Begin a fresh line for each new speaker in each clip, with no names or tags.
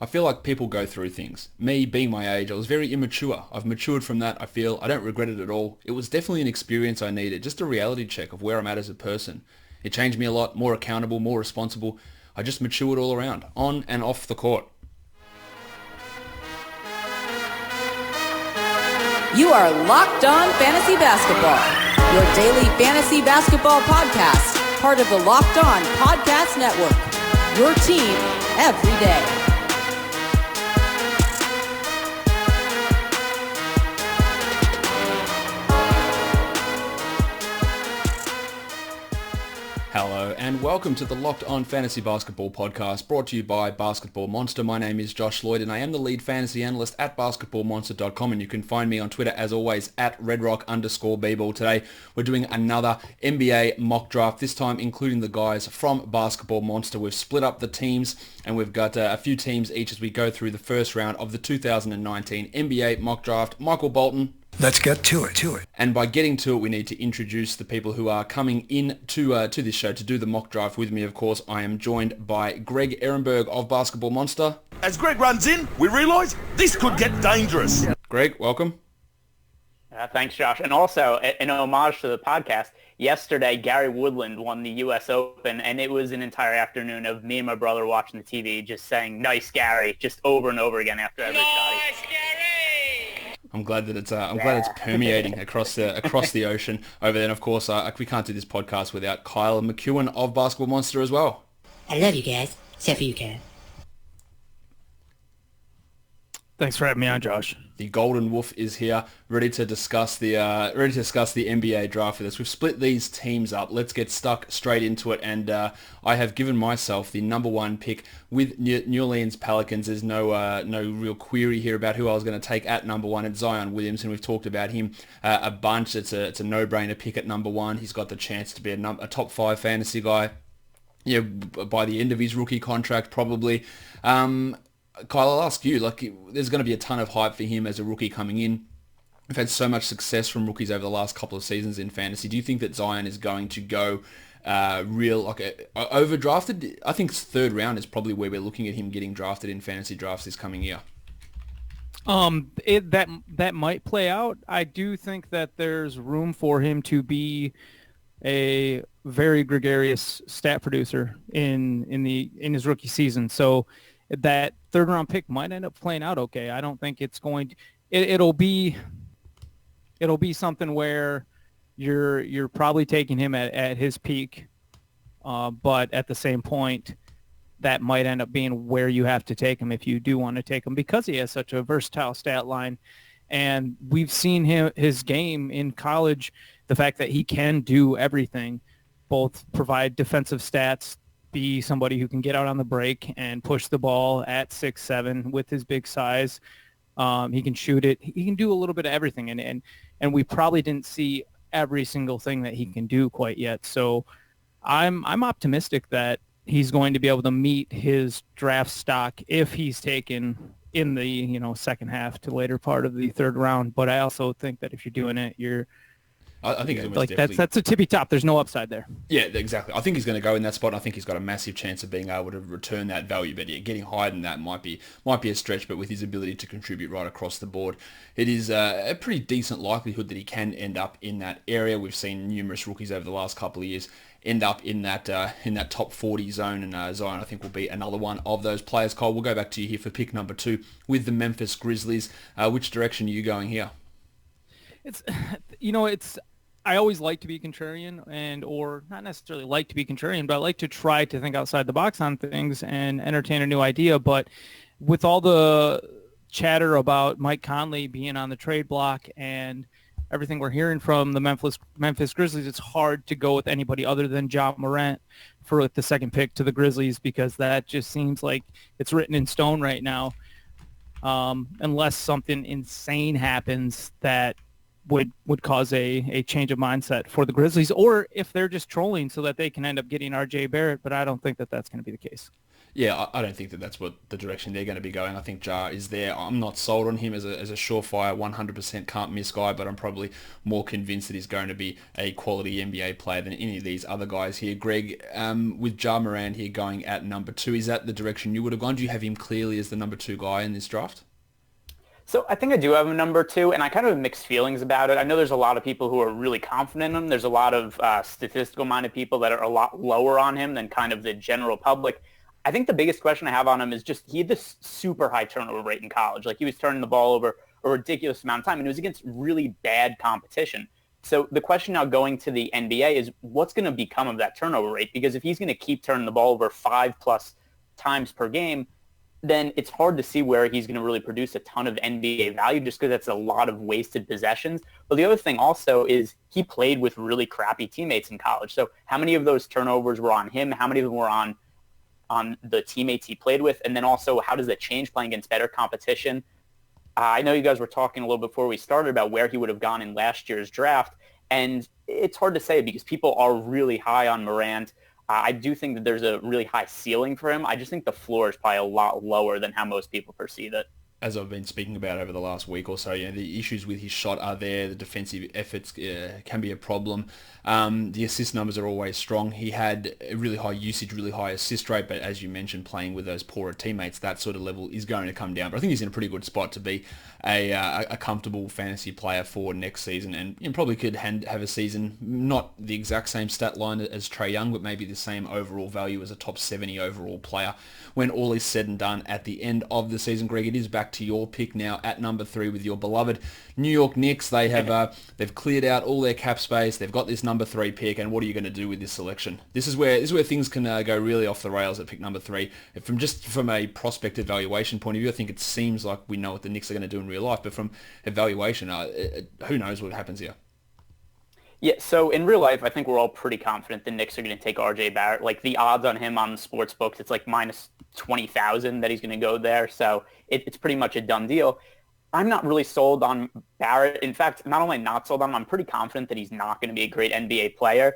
I feel like people go through things. Me, being my age, I was very immature. I've matured from that, I feel. I don't regret it at all. It was definitely an experience I needed, just a reality check of where I'm at as a person. It changed me a lot, more accountable, more responsible. I just matured all around, on and off the court.
You are Locked On Fantasy Basketball, your daily fantasy basketball podcast, part of the Locked On Podcast Network, your team every day.
Hello and welcome to the Locked On Fantasy Basketball podcast brought to you by Basketball Monster. My name is Josh Lloyd and I am the lead fantasy analyst at basketballmonster.com, and you can find me on Twitter as always at redrock_bball. Today we're doing another NBA mock draft, this time including the guys from Basketball Monster. We've split up the teams and we've got a few teams each as we go through the first round of the 2019 NBA mock draft. Michael Bolton.
Let's get to it.
And by getting to it, we need to introduce the people who are coming in to this show to do the mock draft with me. Of course, I am joined by Greg Ehrenberg of Basketball Monster.
As Greg runs in, we realise this could get dangerous.
Greg, welcome.
Thanks, Josh. And also, in homage to the podcast, yesterday Gary Woodland won the U.S. Open, and it was an entire afternoon of me and my brother watching the TV just saying, "Nice, Gary," just over and over again after every shot.
Nice, Gary!
I'm glad that it's permeating across the ocean over there. And of course, we can't do this podcast without Kyle McKeown of Basketball Monster as well.
I love you guys, except for you, Ken.
Thanks for having me on, Josh.
The Golden Wolf is here, ready to discuss the NBA draft with us. We've split these teams up. Let's get stuck straight into it. And I have given myself the number one pick with New Orleans Pelicans. There's no real query here about who I was going to take at number one. It's Zion Williamson. We've talked about him a bunch. It's a no-brainer pick at number one. He's got the chance to be a top 5 fantasy guy. Yeah, by the end of his rookie contract, probably. Kyle, I'll ask you, there's going to be a ton of hype for him as a rookie coming in. We've had so much success from rookies over the last couple of seasons in fantasy. Do you think that Zion is going to go overdrafted? I think third round is probably where we're looking at him getting drafted in fantasy drafts this coming year.
That might play out. I do think that there's room for him to be a very gregarious stat producer in his rookie season. So that third round pick might end up playing out okay. I don't think it's going to. It'll be something where you're probably taking him at his peak, but at the same point, that might end up being where you have to take him if you do want to take him, because he has such a versatile stat line, and we've seen his game in college. The fact that he can do everything, both provide defensive stats, be somebody who can get out on the break and push the ball at 6'7" with his big size. He can shoot it. He can do a little bit of everything, and we probably didn't see every single thing that he can do quite yet. So I'm optimistic that he's going to be able to meet his draft stock if he's taken in the second half to later part of the third round. But I also think that if you're doing it,
I think it's almost definitely...
that's a tippy top. There's no upside there.
Yeah, exactly. I think he's going to go in that spot. I think he's got a massive chance of being able to return that value. But yeah, getting higher than that might be a stretch. But with his ability to contribute right across the board, it is a pretty decent likelihood that he can end up in that area. We've seen numerous rookies over the last couple of years end up in that top 40 zone, and Zion I think will be another one of those players. Cole, we'll go back to you here for pick number 2 with the Memphis Grizzlies. Which direction are you going here?
I always like to be contrarian, or not necessarily like to be contrarian, but I like to try to think outside the box on things and entertain a new idea. But with all the chatter about Mike Conley being on the trade block and everything we're hearing from the Memphis Grizzlies, it's hard to go with anybody other than Ja Morant for the second pick to the Grizzlies, because that just seems like it's written in stone right now, unless something insane happens that would cause a change of mindset for the Grizzlies, or if they're just trolling so that they can end up getting RJ Barrett. But I don't think that that's going to be the case.
Yeah, I don't think that that's what the direction they're going to be going. I think Ja is there. I'm not sold on him as a surefire 100% can't miss guy, but I'm probably more convinced that he's going to be a quality NBA player than any of these other guys here. Greg, with Ja Morant here going at number 2, is that the direction you would have gone? Do you have him clearly as the number 2 guy in this draft?
So I think I do have a number 2, and I kind of have mixed feelings about it. I know there's a lot of people who are really confident in him. There's a lot of statistical-minded people that are a lot lower on him than kind of the general public. I think the biggest question I have on him is just he had this super high turnover rate in college. Like, he was turning the ball over a ridiculous amount of time, and it was against really bad competition. So the question now going to the NBA is what's going to become of that turnover rate? Because if he's going to keep turning the ball over 5+ times per game, then it's hard to see where he's going to really produce a ton of NBA value just because that's a lot of wasted possessions. But the other thing also is he played with really crappy teammates in college. So how many of those turnovers were on him? How many of them were on the teammates he played with? And then also, how does that change playing against better competition? I know you guys were talking a little before we started about where he would have gone in last year's draft, and it's hard to say because people are really high on Morant. I do think that there's a really high ceiling for him. I just think the floor is probably a lot lower than how most people perceive it.
As I've been speaking about over the last week or so, the issues with his shot are there. The defensive efforts can be a problem. The assist numbers are always strong. He had a really high usage, really high assist rate, but as you mentioned, playing with those poorer teammates, that sort of level is going to come down. But I think he's in a pretty good spot to be a comfortable fantasy player for next season, and probably could have a season, not the exact same stat line as Trae Young, but maybe the same overall value as a top 70 overall player when all is said and done at the end of the season. Greg, it is back to your pick now at number 3 with your beloved New York Knicks. They have they've cleared out all their cap space. They've got this number 3 pick, and what are you going to do with this selection? This is where things can go really off the rails at pick number 3. From a prospect evaluation point of view, I think it seems like we know what the Knicks are going to do in real life, but from evaluation, who knows what happens here?
Yeah, so in real life, I think we're all pretty confident the Knicks are going to take RJ Barrett. Like, the odds on him on the sports books, it's like minus 20,000 that he's going to go there. So it's pretty much a done deal. I'm not really sold on Barrett. In fact, not only not sold on him, I'm pretty confident that he's not going to be a great NBA player.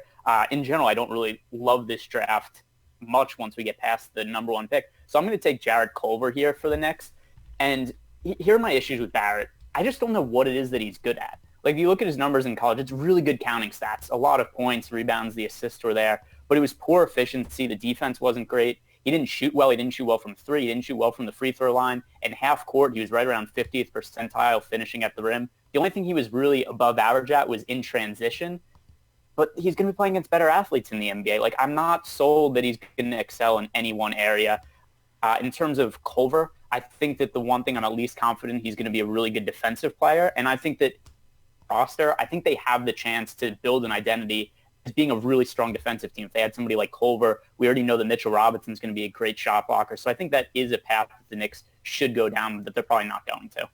In general, I don't really love this draft much once we get past the number 1 pick. So I'm going to take Jarrett Culver here for the Knicks. And here are my issues with Barrett. I just don't know what it is that he's good at. Like, you look at his numbers in college, it's really good counting stats. A lot of points, rebounds, the assists were there. But it was poor efficiency. The defense wasn't great. He didn't shoot well. He didn't shoot well from 3. He didn't shoot well from the free throw line. And half court, he was right around 50th percentile finishing at the rim. The only thing he was really above average at was in transition. But he's going to be playing against better athletes in the NBA. Like, I'm not sold that he's going to excel in any one area. In terms of Culver, I think that the one thing I'm at least confident he's going to be a really good defensive player. And I think that roster, I think they have the chance to build an identity as being a really strong defensive team. If they had somebody like Culver, we already know that Mitchell Robinson's going to be a great shot blocker. So I think that is a path that the Knicks should go down, but they're probably not going to.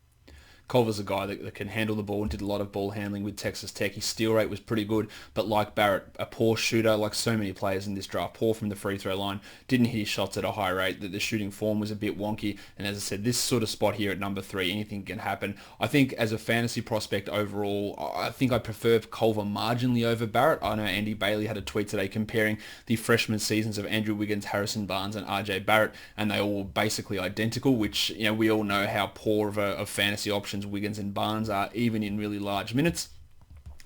Culver's a guy that can handle the ball and did a lot of ball handling with Texas Tech. His steal rate was pretty good, but like Barrett, a poor shooter, like so many players in this draft, poor from the free throw line, didn't hit his shots at a high rate, that the shooting form was a bit wonky, and as I said, this sort of spot here at number 3, anything can happen. I think as a fantasy prospect overall, I think I prefer Culver marginally over Barrett. I know Andy Bailey had a tweet today comparing the freshman seasons of Andrew Wiggins, Harrison Barnes, and RJ Barrett, and they all basically identical, which, we all know how poor of fantasy options Wiggins and Barnes are, even in really large minutes.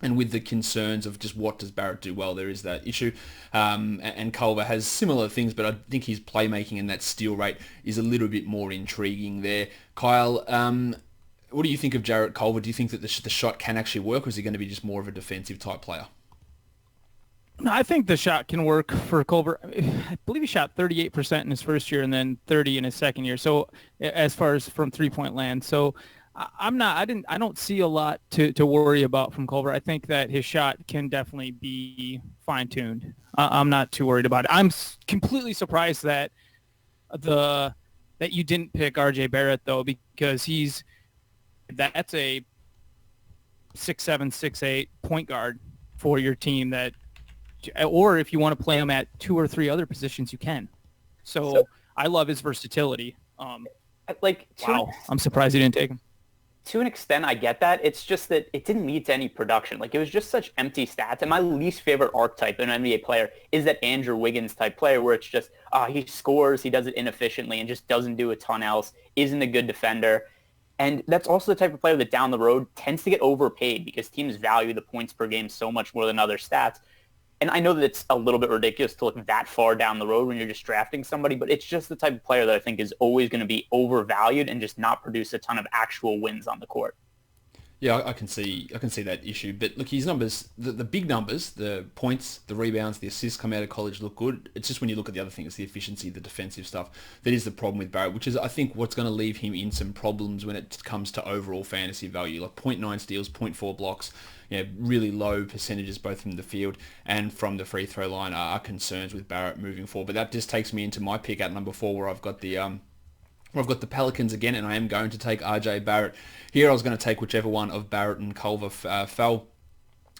And with the concerns of just what does Barrett do well, there is that issue. And Culver has similar things, but I think his playmaking and that steal rate is a little bit more intriguing there. Kyle, what do you think of Jarrett Culver? Do you think that the shot can actually work, or is he going to be just more of a defensive type player?
No, I think the shot can work for Culver. I believe he shot 38% in his first year and then 30% in his second year. So as far as from 3-point land. So I don't see a lot to worry about from Culver. I think that his shot can definitely be fine-tuned. I'm not too worried about it. I'm completely surprised that you didn't pick RJ Barrett, though, because that's a 6'7", 6'8" point guard for your team or if you want to play him at 2 or 3 other positions, you can. So I love his versatility. Wow, I'm surprised you didn't take him.
To an extent, I get that. It's just that it didn't lead to any production. Like, it was just such empty stats. And my least favorite archetype in an NBA player is that Andrew Wiggins type player where it's just, he scores, he does it inefficiently and just doesn't do a ton else, isn't a good defender. And that's also the type of player that down the road tends to get overpaid because teams value the points per game so much more than other stats. And I know that it's a little bit ridiculous to look that far down the road when you're just drafting somebody, but it's just the type of player that I think is always going to be overvalued and just not produce a ton of actual wins on the court.
Yeah, I can see that issue. But look, his numbers, the big numbers, the points, the rebounds, the assists come out of college look good. It's just when you look at the other things, the efficiency, the defensive stuff, that is the problem with Barrett, which is, I think, what's going to leave him in some problems when it comes to overall fantasy value. Like 0.9 steals, 0.4 blocks, really low percentages both from the field and from the free throw line are concerns with Barrett moving forward. But that just takes me into my pick at number 4 where I've got the Pelicans again, and I am going to take RJ Barrett. Here I was going to take whichever one of Barrett and Culver fell.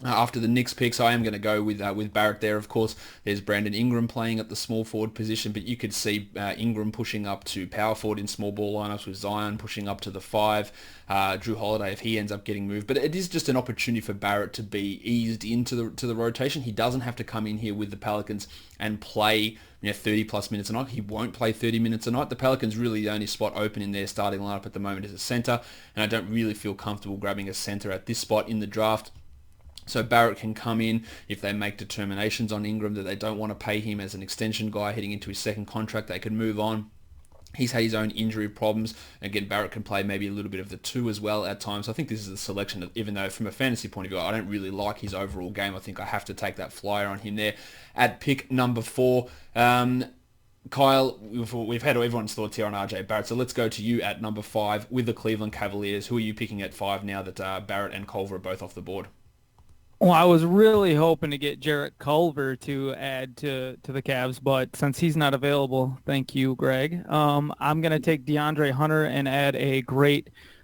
After the Knicks picks, I am going to go with Barrett there. Of course, there's Brandon Ingram playing at the small forward position, but you could see Ingram pushing up to power forward in small ball lineups with Zion pushing up to the 5, Drew Holiday if he ends up getting moved. But it is just an opportunity for Barrett to be eased into the rotation. He doesn't have to come in here with the Pelicans and play 30 plus minutes a night. He won't play 30 minutes a night. The Pelicans really the only spot open in their starting lineup at the moment is a center, and I don't really feel comfortable grabbing a center at this spot in the draft. So Barrett can come in if they make determinations on Ingram that they don't want to pay him as an extension guy heading into his second contract. They can move on. He's had his own injury problems. Again, Barrett can play maybe a little bit of the 2 as well at times. So I think this is a selection that, even though from a fantasy point of view, I don't really like his overall game, I think I have to take that flyer on him there. At pick number 4, Kyle, we've had everyone's thoughts here on RJ Barrett, so let's go to you at number 5 with the Cleveland Cavaliers. Who are you picking at 5 now that Barrett and Culver are both off the board?
Well, I was really hoping to get Jarrett Culver to add to the Cavs, but since he's not available, thank you, Greg. I'm going to take DeAndre Hunter and add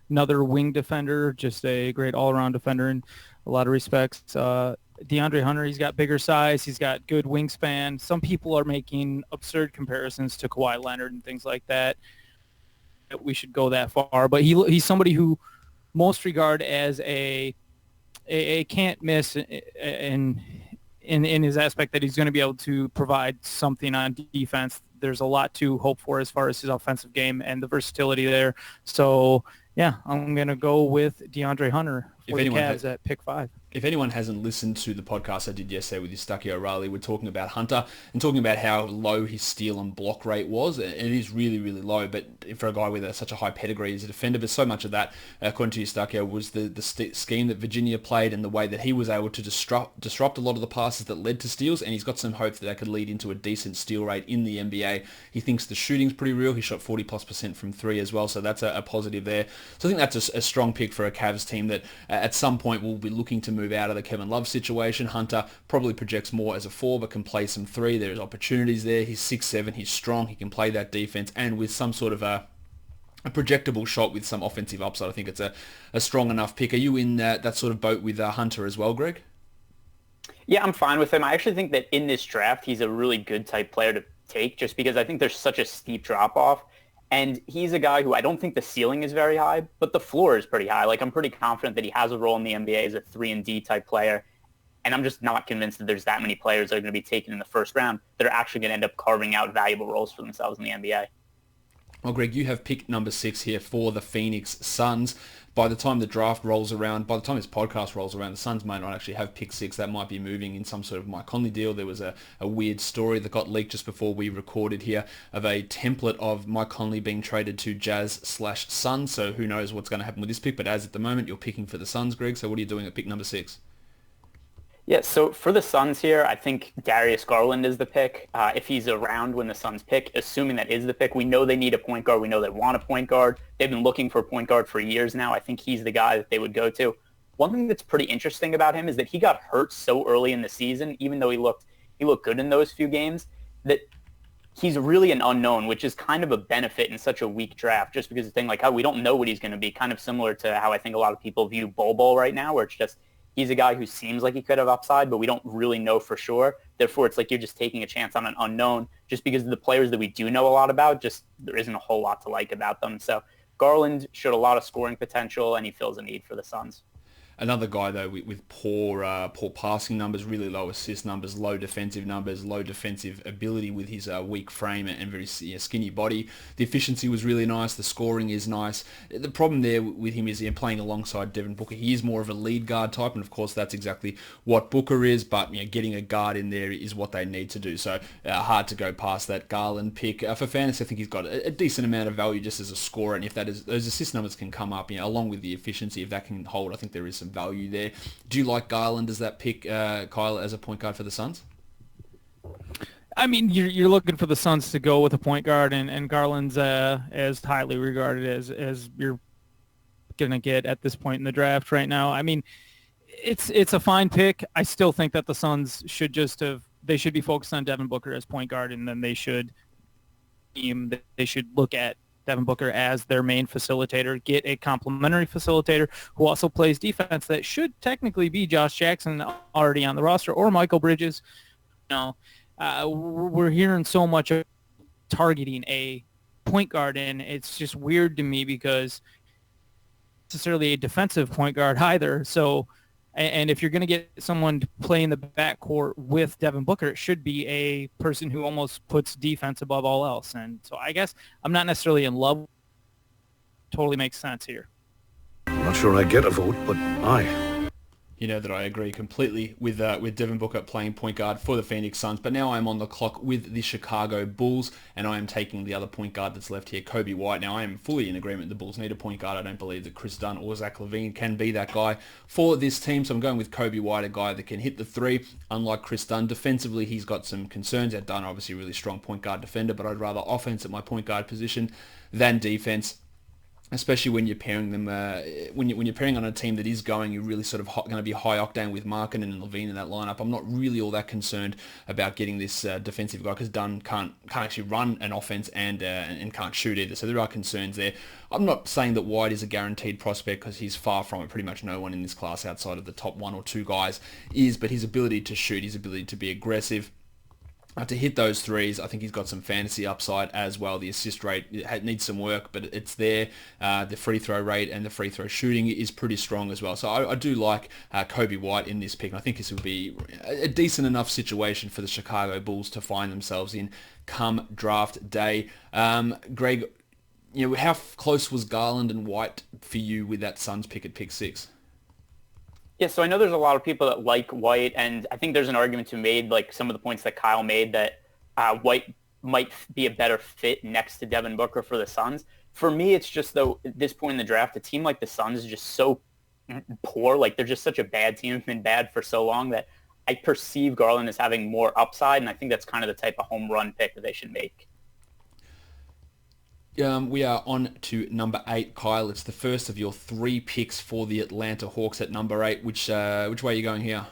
another wing defender, just a great all-around defender in a lot of respects. DeAndre Hunter, he's got bigger size, he's got good wingspan. Some people are making absurd comparisons to Kawhi Leonard and things like that. We should go that far, but he's somebody who most regard as a can't miss in his aspect that he's going to be able to provide something on defense. There's a lot to hope for as far as his offensive game and the versatility there. So, yeah, I'm going to go with DeAndre Hunter for the Cavs at pick 5.
If anyone hasn't listened to the podcast I did yesterday with Eustaquio O'Reilly, we're talking about Hunter and talking about how low his steal and block rate was. It is really, really low, but for a guy with such a high pedigree as a defender, but so much of that, according to Eustaquio, was the scheme that Virginia played and the way that he was able to disrupt a lot of the passes that led to steals, and he's got some hope that that could lead into a decent steal rate in the NBA. He thinks the shooting's pretty real. He shot 40+% from 3 as well, so that's a positive there. So I think that's a strong pick for a Cavs team that at some point will be looking to move out of the Kevin Love situation. Hunter probably projects more as a 4, but can play some 3. There's opportunities there. He's 6'7", he's strong, he can play that defense, and with some sort of a projectable shot with some offensive upside, I think it's a strong enough pick. Are you in that sort of boat with Hunter as well, Greg?
Yeah, I'm fine with him. I actually think that in this draft, he's a really good type player to take just because I think there's such a steep drop-off. And he's a guy who I don't think the ceiling is very high, but the floor is pretty high. Like, I'm pretty confident that he has a role in the NBA as a 3-and-D type player. And I'm just not convinced that there's that many players that are going to be taken in the first round that are actually going to end up carving out valuable roles for themselves in the NBA.
Well, Greg, you have pick number 6 here for the Phoenix Suns. By the time the draft rolls around, by the time this podcast rolls around, the Suns might not actually have pick 6. That might be moving in some sort of Mike Conley deal. There was a weird story that got leaked just before we recorded here of a template of Mike Conley being traded to Jazz/Suns. So who knows what's going to happen with this pick. But as at the moment, you're picking for the Suns, Greg. So what are you doing at pick number 6?
Yeah, so for the Suns here, I think Darius Garland is the pick. If he's around when the Suns pick, assuming that is the pick, we know they need a point guard. We know they want a point guard. They've been looking for a point guard for years now. I think he's the guy that they would go to. One thing that's pretty interesting about him is that he got hurt so early in the season, even though he looked good in those few games, that he's really an unknown, which is kind of a benefit in such a weak draft, just because the thing like how we don't know what he's going to be, kind of similar to how I think a lot of people view Bol right now, where it's just he's a guy who seems like he could have upside, but we don't really know for sure. Therefore, it's like you're just taking a chance on an unknown just because of the players that we do know a lot about, just there isn't a whole lot to like about them. So Garland showed a lot of scoring potential, and he fills a need for the Suns.
Another guy, though, with poor passing numbers, really low assist numbers, low defensive numbers, low defensive ability with his weak frame and very skinny body. The efficiency was really nice. The scoring is nice. The problem there with him is playing alongside Devin Booker. He is more of a lead guard type, and of course that's exactly what Booker is, but getting a guard in there is what they need to do. So hard to go past that Garland pick. For fantasy, I think he's got a decent amount of value just as a scorer, and if those assist numbers can come up, along with the efficiency, if that can hold, I think there is some value there. Do you like Garland as that pick, Kyle, as a point guard for the Suns?
I mean, you're looking for the Suns to go with a point guard, and Garland's as highly regarded as you're going to get at this point in the draft right now. I mean, it's a fine pick. I still think that the Suns should be focused on Devin Booker as point guard, and then they should look at Devin Booker as their main facilitator, get a complementary facilitator who also plays defense that should technically be Josh Jackson already on the roster, or Michael Bridges. We're hearing so much of targeting a point guard, and it's just weird to me because necessarily a defensive point guard either. So, and if you're going to get someone to play in the backcourt with Devin Booker, it should be a person who almost puts defense above all else. And so I guess I'm not necessarily in love. Totally makes sense here.
I'm not sure I get a vote, but aye.
You know that I agree completely with Devin Booker playing point guard for the Phoenix Suns, but now I'm on the clock with the Chicago Bulls, and I am taking the other point guard that's left here, Kobe White. Now, I am fully in agreement the Bulls need a point guard. I don't believe that Chris Dunn or Zach LaVine can be that guy for this team, so I'm going with Kobe White, a guy that can hit the three, unlike Chris Dunn. Defensively, he's got some concerns. Dunn, obviously, a really strong point guard defender, but I'd rather offense at my point guard position than defense, especially when you're pairing them, when you're pairing on a team that is going, you're really sort of going to be high octane with Markin and LaVine in that lineup. I'm not really all that concerned about getting this defensive guy because Dunn can't actually run an offense and can't shoot either. So there are concerns there. I'm not saying that White is a guaranteed prospect because he's far from it. Pretty much no one in this class outside of the top one or two guys is, but his ability to shoot, his ability to be aggressive, to hit those threes, I think he's got some fantasy upside as well. The assist rate needs some work, but it's there. The free throw rate and the free throw shooting is pretty strong as well. So I do like Kobe White in this pick, and I think this will be a decent enough situation for the Chicago Bulls to find themselves in come draft day. Greg, how close was Garland and White for you with that Suns pick at pick 6?
Yeah, so I know there's a lot of people that like White, and I think there's an argument to be made, like some of the points that Kyle made, that White might be a better fit next to Devin Booker for the Suns. For me, it's just, though, at this point in the draft, a team like the Suns is just so poor. Like, they're just such a bad team, been bad for so long, that I perceive Garland as having more upside, and I think that's kind of the type of home run pick that they should make.
We are on to number 8, Kyle. It's the first of your 3 picks for the Atlanta Hawks at number 8. Which way are you going here?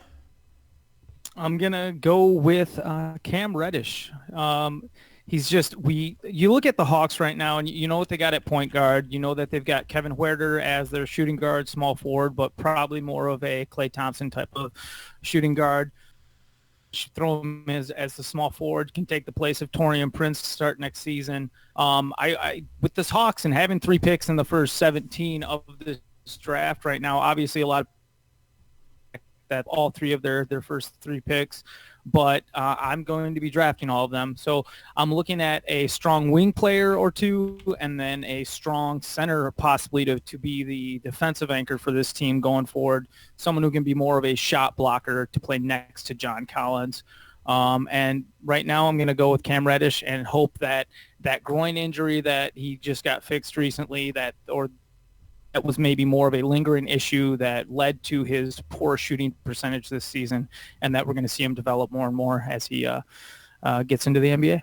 I'm gonna go with Cam Reddish. He's just you look at the Hawks right now, and you know what they got at point guard. You know that they've got Kevin Huerter as their shooting guard, small forward, but probably more of a Klay Thompson type of shooting guard. Throw him as the small forward, can take the place of Taurean Prince to start next season. I with this Hawks and having 3 picks in the first 17 of this draft right now, obviously a lot of that all 3 of their first 3 picks, but I'm going to be drafting all of them. So I'm looking at a strong wing player or 2, and then a strong center possibly to be the defensive anchor for this team going forward, someone who can be more of a shot blocker to play next to John Collins. And right now I'm going to go with Cam Reddish and hope that groin injury that he just got fixed recently, that was maybe more of a lingering issue that led to his poor shooting percentage this season, and that we're going to see him develop more and more as he gets into the NBA.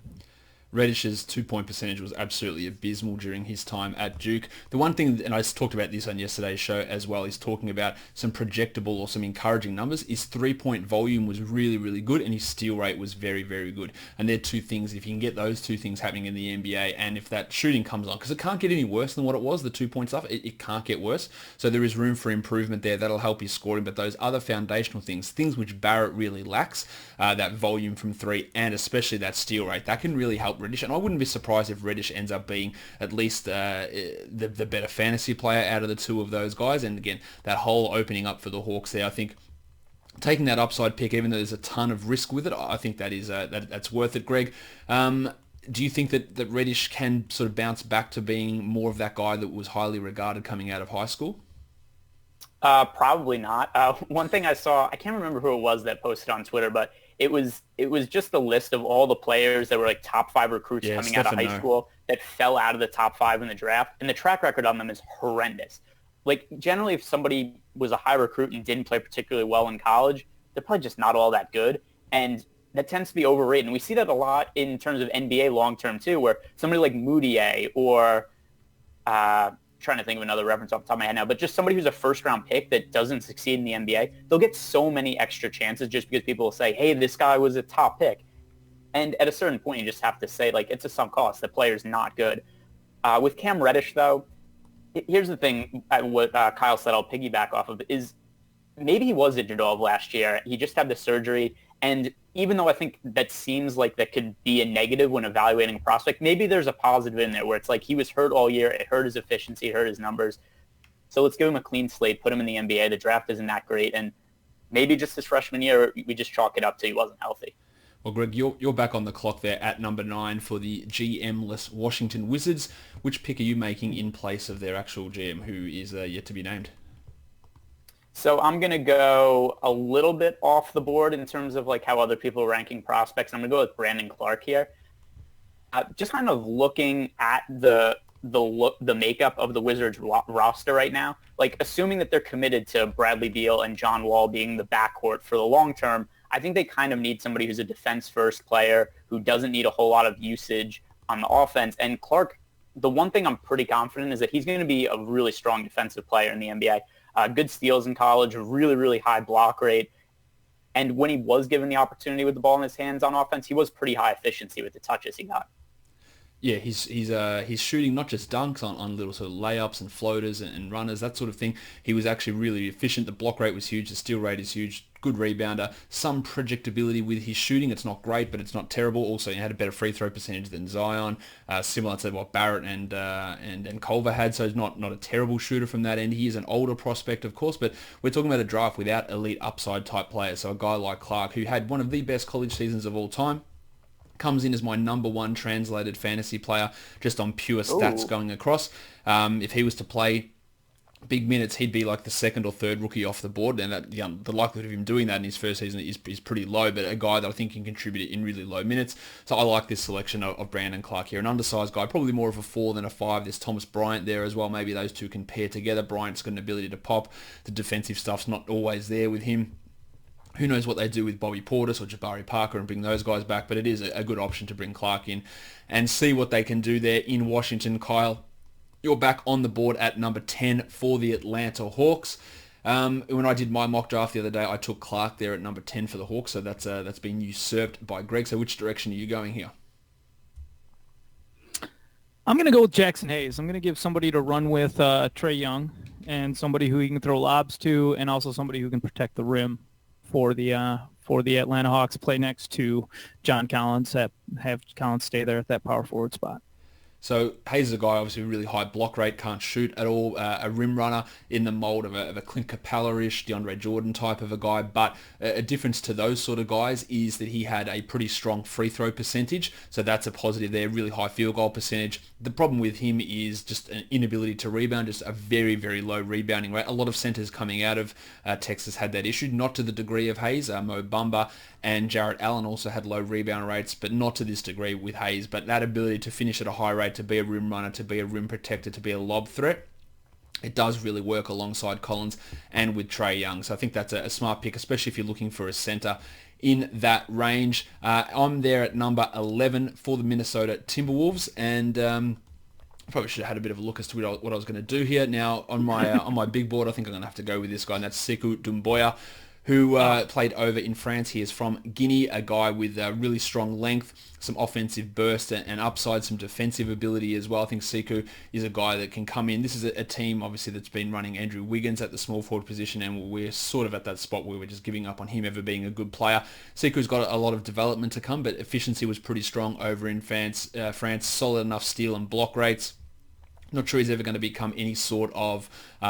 Reddish's 2-point percentage was absolutely abysmal during his time at Duke. The one thing, and I talked about this on yesterday's show as well, is talking about some projectable or some encouraging numbers. His 3-point volume was really, really good, and his steal rate was very, very good. And they're 2 things, if you can get those 2 things happening in the NBA, and if that shooting comes on, because it can't get any worse than what it was, the 2-point stuff, it can't get worse. So there is room for improvement there. That'll help his scoring, but those other foundational things which Barrett really lacks, that volume from 3, and especially that steal rate, that can really help Reddish, and I wouldn't be surprised if Reddish ends up being at least the better fantasy player out of the two of those guys. And again, that whole opening up for the Hawks there, I think taking that upside pick, even though there's a ton of risk with it, I think that is that's worth it. Greg, do you think that Reddish can sort of bounce back to being more of that guy that was highly regarded coming out of high school?
Probably not. One thing I saw, I can't remember who it was that posted on Twitter, but it was just the list of all the players that were like top 5 recruits coming out of high school that fell out of the top 5 in the draft, and the track record on them is horrendous. Like, generally, if somebody was a high recruit and didn't play particularly well in college, they're probably just not all that good, and that tends to be overrated. And we see that a lot in terms of NBA long-term, too, where somebody like Moutier or trying to think of another reference off the top of my head now, but just somebody who's a first-round pick that doesn't succeed in the NBA, they'll get so many extra chances just because people will say, hey, this guy was a top pick. And at a certain point, you just have to say, like, it's a sunk cost. The player's not good. With Cam Reddish, though, here's the thing, what Kyle said I'll piggyback off of, is maybe he was injured all of last year. He just had the surgery, and even though I think that seems like that could be a negative when evaluating a prospect, maybe there's a positive in there where it's like he was hurt all year, it hurt his efficiency, it hurt his numbers. So let's give him a clean slate, put him in the NBA. The draft isn't that great, and maybe just his freshman year, we just chalk it up to he wasn't healthy.
Well, Greg, you're back on the clock there at number 9 for the GM-less Washington Wizards. Which pick are you making in place of their actual GM, who is yet to be named?
So I'm going to go a little bit off the board in terms of like how other people are ranking prospects. I'm going to go with Brandon Clark here. Just kind of looking at the makeup of the Wizards roster right now, like assuming that they're committed to Bradley Beal and John Wall being the backcourt for the long term, I think they kind of need somebody who's a defense-first player who doesn't need a whole lot of usage on the offense. And Clark, the one thing I'm pretty confident is that he's going to be a really strong defensive player in the NBA. Good steals in college, really, really high block rate. And when he was given the opportunity with the ball in his hands on offense, he was pretty high efficiency with the touches he got.
Yeah, he's shooting not just dunks on little sort of layups and floaters and runners, that sort of thing. He was actually really efficient. The block rate was huge. The steal rate is huge. Good rebounder. Some projectability with his shooting. It's not great, but it's not terrible. Also, he had a better free throw percentage than Zion, similar to what Barrett and Culver had. So he's not a terrible shooter from that end. He is an older prospect, of course, but we're talking about a draft without elite upside type players. So a guy like Clark, who had one of the best college seasons of all time, comes in as my number 1 translated fantasy player just on pure stats going across. If he was to play big minutes, he'd be like the 2nd or 3rd rookie off the board, and that the likelihood of him doing that in his first season is pretty low, but a guy that I think can contribute in really low minutes. So I like this selection of Brandon Clark here. An undersized guy, probably more of a 4 than a 5. There's Thomas Bryant there as well. Maybe those two can pair together. Bryant's got an ability to pop. The defensive stuff's not always there with him. Who knows what they do with Bobby Portis or Jabari Parker and bring those guys back, but it is a good option to bring Clark in and see what they can do there in Washington. Kyle, you're back on the board at number 10 for the Atlanta Hawks. When I did my mock draft the other day, I took Clark there at number 10 for the Hawks, so that's been usurped by Greg. So which direction are you going here?
I'm going to go with Jackson Hayes. I'm going to give somebody to run with Trae Young and somebody who he can throw lobs to, and also somebody who can protect the rim for the Atlanta Hawks, play next to John Collins, have Collins stay there at that power forward spot.
So Hayes is a guy obviously with really high block rate, can't shoot at all, a rim runner in the mold of a Clint Capella-ish, DeAndre Jordan type of a guy, but a difference to those sort of guys is that he had a pretty strong free throw percentage, so that's a positive there, really high field goal percentage. The problem with him is just an inability to rebound, just a very, very low rebounding rate. A lot of centers coming out of Texas had that issue, not to the degree of Hayes. Mo Bamba and Jarrett Allen also had low rebound rates, but not to this degree with Hayes. But that ability to finish at a high rate, to be a rim runner, to be a rim protector, to be a lob threat, it does really work alongside Collins and with Trae Young. So I think that's a smart pick, especially if you're looking for a center in that range. I'm there at number 11 for the Minnesota Timberwolves, and probably should have had a bit of a look as to what I was going to do here. Now, on my big board, I think I'm going to have to go with this guy, and that's Sekou Doumbouya, who played over in France. He is from Guinea, a guy with really strong length, some offensive burst and upside, some defensive ability as well. I think Sekou is a guy that can come in. This is a team, obviously, that's been running Andrew Wiggins at the small forward position, and we're sort of at that spot where we're just giving up on him ever being a good player. Sekou's got a lot of development to come, but efficiency was pretty strong over in France. Solid enough steal and block rates. Not sure he's ever going to become any sort of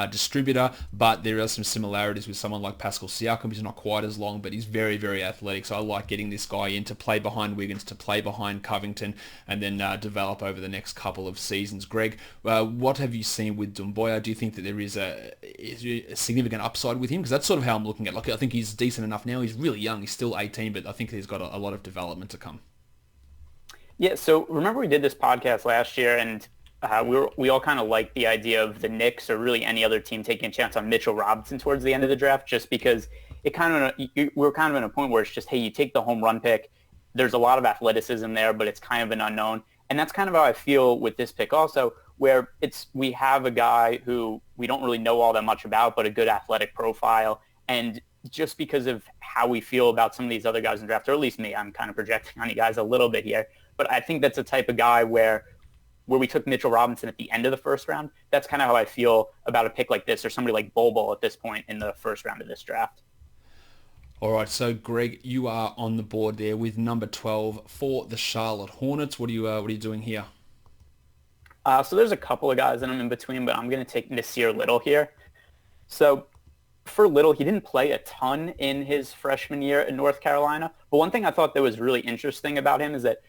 distributor, but there are some similarities with someone like Pascal Siakam. He's not quite as long, but he's very, very athletic. So I like getting this guy in to play behind Wiggins, to play behind Covington, and then develop over the next couple of seasons. Greg, what have you seen with Doumbouya? Do you think that there is a significant upside with him? Because that's sort of how I'm looking at it. I think he's decent enough now. He's really young. He's still 18, but I think he's got a lot of development to come.
Yeah, so remember we did this podcast last year, and we all kind of liked the idea of the Knicks or really any other team taking a chance on Mitchell Robinson towards the end of the draft, just because we're kind of in a point where it's just, hey, you take the home run pick. There's a lot of athleticism there, but it's kind of an unknown. And that's kind of how I feel with this pick also, where we have a guy who we don't really know all that much about, but a good athletic profile. And just because of how we feel about some of these other guys in draft, or at least me, I'm kind of projecting on you guys a little bit here, but I think that's a type of guy where we took Mitchell Robinson at the end of the first round. That's kind of how I feel about a pick like this, or somebody like Bol Bol at this point in the first round of this draft.
All right, so Greg, you are on the board there with number 12 for the Charlotte Hornets. What are you doing here?
So there's a couple of guys that I'm in between, but I'm going to take Nassir Little here. So for Little, he didn't play a ton in his freshman year in North Carolina, but one thing I thought that was really interesting about him is that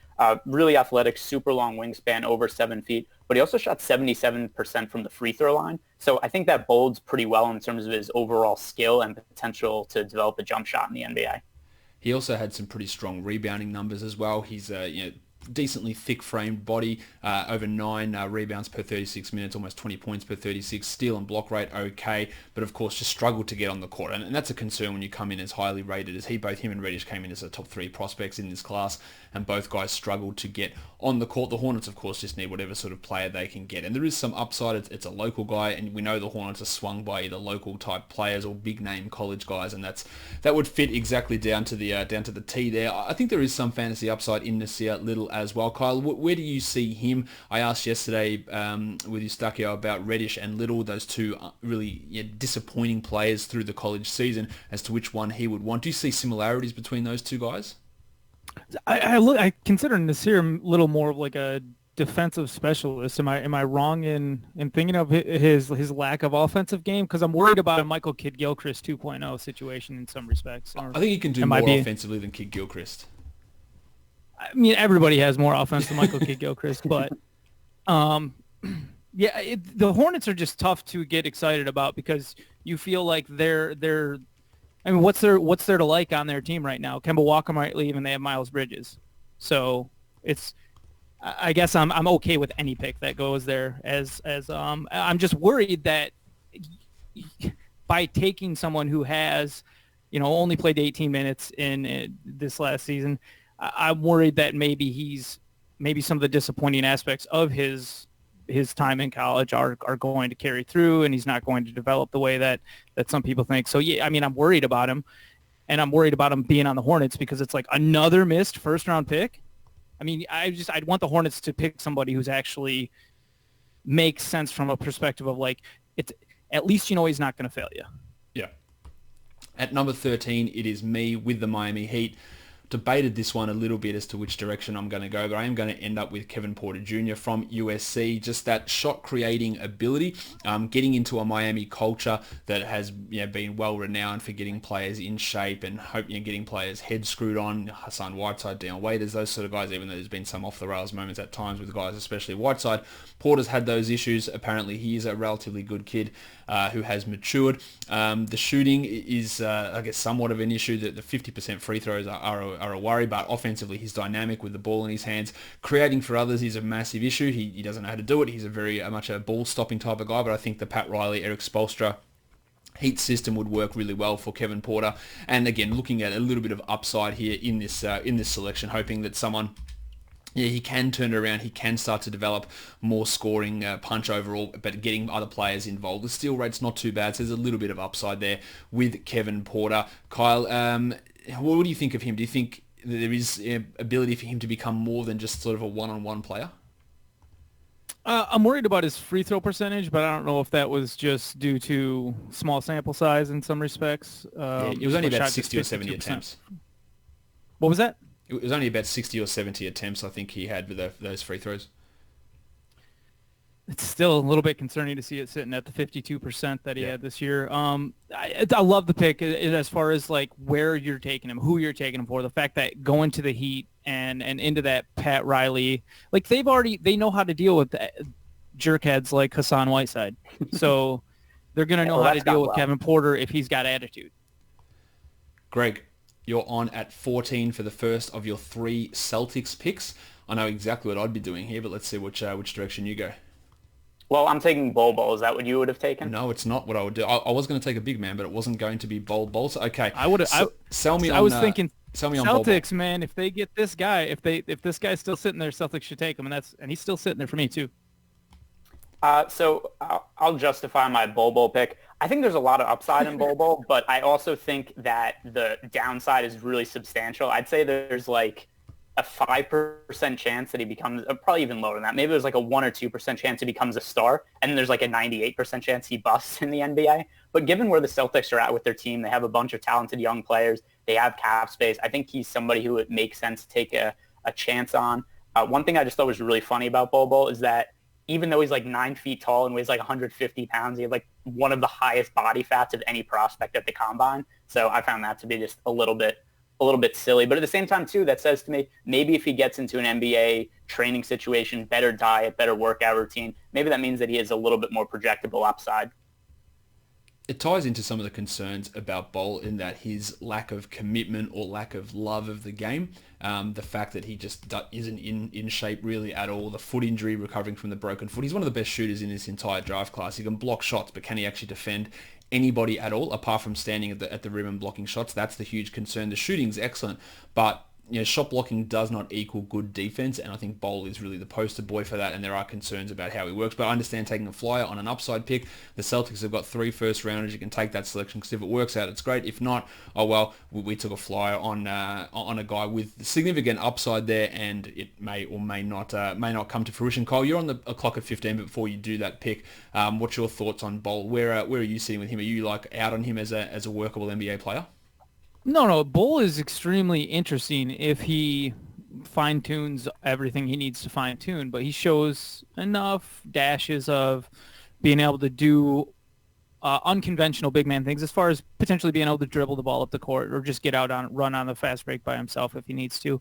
really athletic, super long wingspan, over 7 feet, but he also shot 77% from the free throw line. So I think that bodes pretty well in terms of his overall skill and potential to develop a jump shot in the NBA.
He also had some pretty strong rebounding numbers as well. He's decently thick-framed body, over 9 rebounds per 36 minutes, almost 20 points per 36, steal and block rate okay, but of course just struggled to get on the court, and that's a concern when you come in as highly rated as he. Both him and Reddish came in as the top 3 prospects in this class, and both guys struggled to get on the court. The Hornets, of course, just need whatever sort of player they can get, and there is some upside. It's a local guy, and we know the Hornets are swung by either local type players or big name college guys, and that would fit exactly down to the T there. I think there is some fantasy upside in Nassir Little as well. Kyle, where do you see him? I asked yesterday with Eustachio about Reddish and Little, those two really disappointing players through the college season, as to which one he would want. Do you see similarities between those two guys?
I consider Nassir Little more of like a defensive specialist. Am I wrong in thinking of his lack of offensive game? Because I'm worried about a Michael Kidd-Gilchrist 2.0 situation in some respects.
I think he can do more offensively than Kidd-Gilchrist.
I mean, everybody has more offense than Michael Kidd-Gilchrist, but the Hornets are just tough to get excited about because you feel like they're. I mean, what's there to like on their team right now? Kemba Walker might leave, and they have Miles Bridges, so it's. I guess I'm okay with any pick that goes there. As I'm just worried that by taking someone who has, only played 18 minutes in this last season. I'm worried that maybe some of the disappointing aspects of his time in college are going to carry through, and he's not going to develop the way that some people think. So yeah, I mean, I'm worried about him, and I'm worried about him being on the Hornets because it's like another missed first round pick. I mean, I'd want the Hornets to pick somebody who's actually makes sense from a perspective of like, it's at least he's not going to fail you.
Yeah. At number 13, it is me with the Miami Heat. Debated this one a little bit as to which direction I'm going to go, but I am going to end up with Kevin Porter Jr. from USC. Just that shot creating ability, getting into a Miami culture that has been well renowned for getting players in shape and getting players head screwed on. Hassan Whiteside, Dion Waiters, those sort of guys, even though there's been some off the rails moments at times with guys, especially Whiteside. Porter's had those issues. Apparently he is a relatively good kid who has matured. The shooting is, I guess, somewhat of an issue. That the 50% free throws are a worry, but offensively he's dynamic with the ball in his hands. Creating for others is a massive issue. He doesn't know how to do it. He's a very much a ball stopping type of guy, but I think the Pat Riley, Eric Spoelstra Heat system would work really well for Kevin Porter. And again, looking at a little bit of upside here in this selection, hoping that someone yeah, he can turn it around. He can start to develop more scoring punch overall, but getting other players involved. The steal rate's not too bad, so there's a little bit of upside there with Kevin Porter. Kyle, what do you think of him? Do you think there is ability for him to become more than just sort of a one-on-one player?
I'm worried about his free throw percentage, but I don't know if that was just due to small sample size in some respects.
It was only about 60 or 70 attempts.
What was that?
It was only about 60 or 70 attempts I think he had with those free throws.
It's still a little bit concerning to see it sitting at the 52% that he had this year. I love the pick as far as like where you're taking him, who you're taking him for. The fact that going to the Heat and into that Pat Riley, like they know how to deal with jerkheads like Hassan Whiteside. So they're going to know how to deal with Kevin Porter if he's got attitude.
Greg, you're on at 14 for the first of your 3 Celtics picks. I know exactly what I'd be doing here, but let's see which direction you go.
Well, I'm taking Bol. Is that what you would have taken?
No, it's not what I would do. I was going to take a big man, but it wasn't going to be Bol. So, okay,
I would.
Sell me.
I was thinking.
Sell me on
Celtics,
Bol.
man. If they get this guy, if this guy's still sitting there, Celtics should take him, and he's still sitting there for me too.
So I'll justify my Bol pick. I think there's a lot of upside in Bol, but I also think that the downside is really substantial. I'd say there's like a 5% chance that he becomes, probably even lower than that. Maybe there's like a 1 or 2% chance he becomes a star, and then there's like a 98% chance he busts in the NBA. But given where the Celtics are at with their team, they have a bunch of talented young players. They have cap space. I think he's somebody who it makes sense to take a chance on. One thing I just thought was really funny about Bol is that even though he's like 9 feet tall and weighs like 150 pounds, he had like one of the highest body fats of any prospect at the combine. So I found that to be just a little bit silly. But at the same time, too, that says to me, maybe if he gets into an NBA training situation, better diet, better workout routine, maybe that means that he has a little bit more projectable upside.
It ties into some of the concerns about Bol in that his lack of commitment or lack of love of the game, the fact that he just isn't in shape really at all, the foot injury, recovering from the broken foot. He's one of the best shooters in this entire draft class. He can block shots, but can he actually defend anybody at all, apart from standing at the rim and blocking shots? That's the huge concern. The shooting's excellent, but shot blocking does not equal good defense, and I think Bol is really the poster boy for that, and there are concerns about how he works. But I understand taking a flyer on an upside pick. The Celtics have got 3 first-rounders. You can take that selection because if it works out, it's great. If not, oh well, we took a flyer on a guy with significant upside there, and it may or may not come to fruition. Kyle, you're on the clock at 15, but before you do that pick, what's your thoughts on Bol? Where are you sitting with him? Are you like out on him as a workable NBA player?
No. Bol is extremely interesting if he fine-tunes everything he needs to fine-tune, but he shows enough dashes of being able to do unconventional big man things as far as potentially being able to dribble the ball up the court or just run on the fast break by himself if he needs to.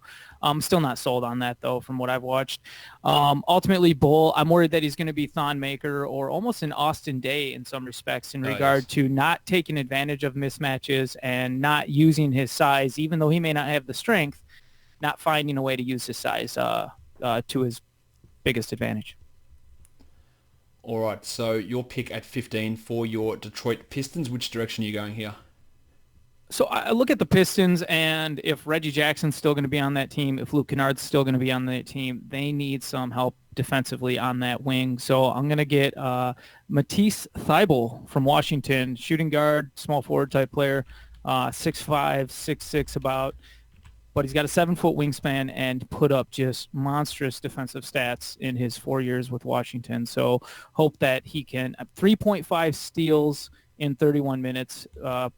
Still not sold on that, though, from what I've watched. Ultimately, Bol, I'm worried that he's going to be Thon Maker or almost an Austin Day in some respects in regard to not taking advantage of mismatches and not using his size, even though he may not have the strength, not finding a way to use his size to his biggest advantage.
All right, so your pick at 15 for your Detroit Pistons. Which direction are you going here?
So I look at the Pistons, and if Reggie Jackson's still going to be on that team, if Luke Kennard's still going to be on that team, they need some help defensively on that wing. So I'm going to get Matisse Thybulle from Washington, shooting guard, small forward type player, 6'5", 6'6" about. But he's got a 7-foot wingspan and put up just monstrous defensive stats in his 4 years with Washington. So hope that he can 3.5 steals in 31 minutes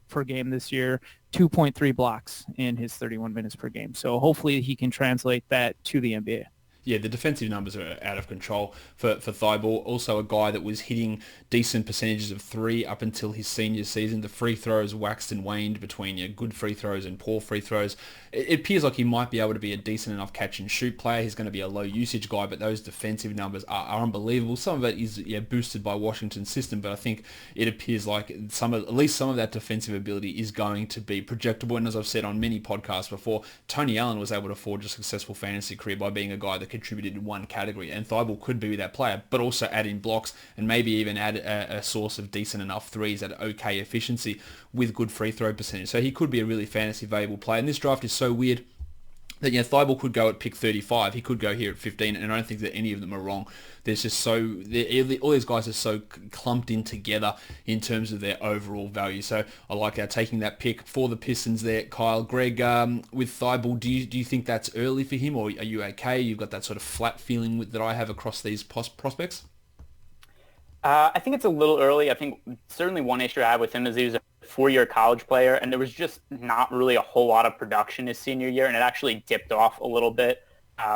per game this year, 2.3 blocks in his 31 minutes per game. So hopefully he can translate that to the NBA.
Yeah, the defensive numbers are out of control for Thybulle. Also a guy that was hitting decent percentages of 3 up until his senior season. The free throws waxed and waned between good free throws and poor free throws. It appears like he might be able to be a decent enough catch and shoot player. He's going to be a low usage guy, but those defensive numbers are unbelievable. Some of it is boosted by Washington's system, but I think it appears like at least some of that defensive ability is going to be projectable. And as I've said on many podcasts before, Tony Allen was able to forge a successful fantasy career by being a guy that contributed in one category, and Thybulle could be that player, but also add in blocks and maybe even add a source of decent enough threes at okay efficiency with good free throw percentage. So he could be a really fantasy valuable player, and this draft is so weird. that Thibault could go at pick 35. He could go here at 15, and I don't think that any of them are wrong. There's just all these guys are so clumped in together in terms of their overall value. So I like taking that pick for the Pistons there, Kyle. Greg, with Thibault, do you think that's early for him, or are you okay? You've got that sort of flat feeling that I have across these prospects?
I think it's a little early. I think certainly one issue I have with him is he was a four-year college player, and there was just not really a whole lot of production his senior year, and it actually dipped off a little bit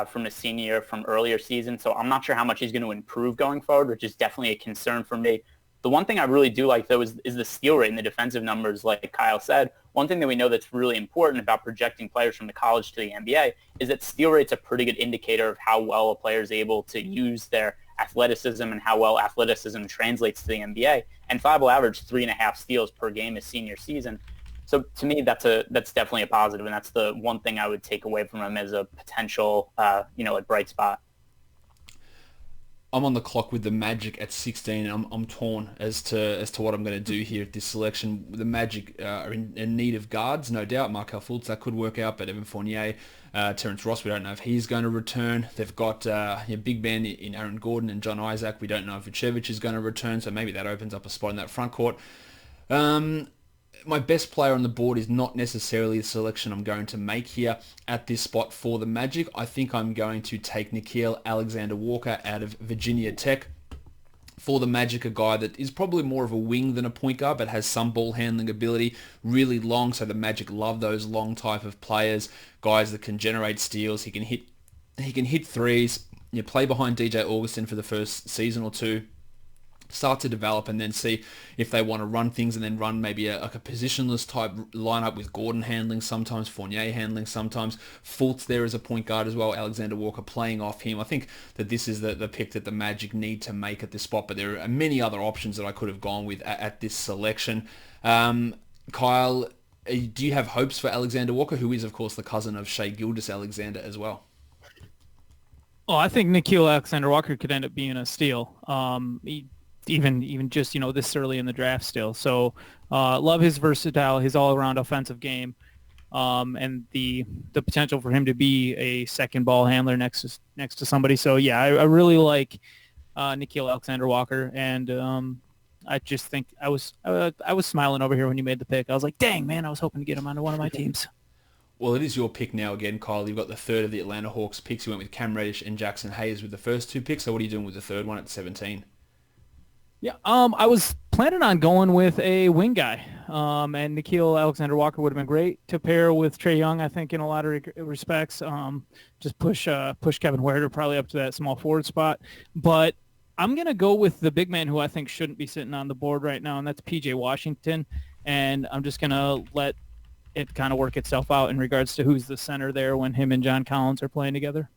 from his senior year from earlier season. So I'm not sure how much he's going to improve going forward, which is definitely a concern for me. The one thing I really do like, though, is the steal rate and the defensive numbers, like Kyle said. One thing that we know that's really important about projecting players from the college to the NBA is that steal rate's a pretty good indicator of how well a player is able to use their athleticism and how well athleticism translates to the NBA. And Thibault averaged 3.5 steals per game his senior season. So to me, that's definitely a positive, and that's the one thing I would take away from him as a potential, a bright spot.
I'm on the clock with the Magic at 16, and I'm torn as to what I'm going to do here at this selection. The Magic are in need of guards, no doubt. Markel Fultz, that could work out, but Evan Fournier, Terrence Ross, we don't know if he's going to return. They've got big men in Aaron Gordon and John Isaac. We don't know if Vucevic is going to return, so maybe that opens up a spot in that front court. My best player on the board is not necessarily the selection I'm going to make here at this spot for the Magic. I think I'm going to take McKeown Alexander-Walker out of Virginia Tech. For the Magic, a guy that is probably more of a wing than a point guard, but has some ball handling ability, really long, so the Magic love those long type of players, guys that can generate steals. He can hit threes, play behind DJ Augustin for the first season or two, start to develop, and then see if they want to run things, and then run maybe a positionless type lineup with Gordon handling sometimes, Fournier handling sometimes, Fultz there as a point guard as well, Alexander Walker playing off him. I think that this is the pick that the Magic need to make at this spot, but there are many other options that I could have gone with at this selection. Kyle, do you have hopes for Alexander Walker, who is of course the cousin of Shai Gilgeous-Alexander as well?
Oh, I think Nickeil Alexander-Walker could end up being a steal. Even just, this early in the draft still. So love his versatile, his all-around offensive game, and the potential for him to be a second ball handler next to somebody. So, yeah, I really like Nickeil Alexander-Walker, and I just think I was smiling over here when you made the pick. I was like, dang, man, I was hoping to get him onto one of my teams.
Well, it is your pick now again, Kyle. You've got the third of the Atlanta Hawks picks. You went with Cam Reddish and Jackson Hayes with the first two picks. So what are you doing with the third one at 17?
Yeah, I was planning on going with a wing guy, and Nickeil Alexander-Walker would have been great to pair with Trae Young, I think, in a lot of respects. Just push Kevin Huerter probably up to that small forward spot. But I'm going to go with the big man who I think shouldn't be sitting on the board right now, and that's P.J. Washington. And I'm just going to let it kind of work itself out in regards to who's the center there when him and John Collins are playing together.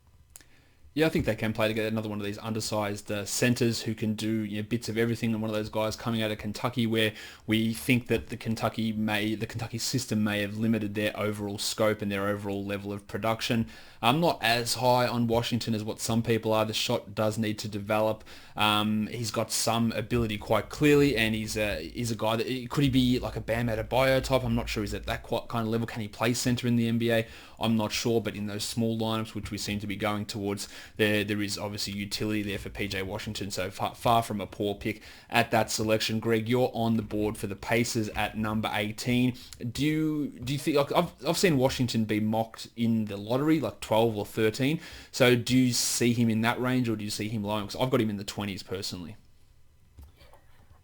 Yeah, I think they can play together. Another one of these undersized centers who can do bits of everything. And one of those guys coming out of Kentucky, where we think that the Kentucky system may have limited their overall scope and their overall level of production. I'm not as high on Washington as what some people are. The shot does need to develop. He's got some ability quite clearly, and he's a guy that could he be like a Bam Adebayo type? I'm not sure he's at that kind of level. Can he play center in the NBA? I'm not sure, but in those small lineups, which we seem to be going towards, there is obviously utility there for PJ Washington. So far from a poor pick at that selection. Greg, you're on the board for the Pacers at number 18. Do you think, like, I've seen Washington be mocked in the lottery, like 12 or 13. So do you see him in that range, or do you see him low? Because I've got him in the 20s personally.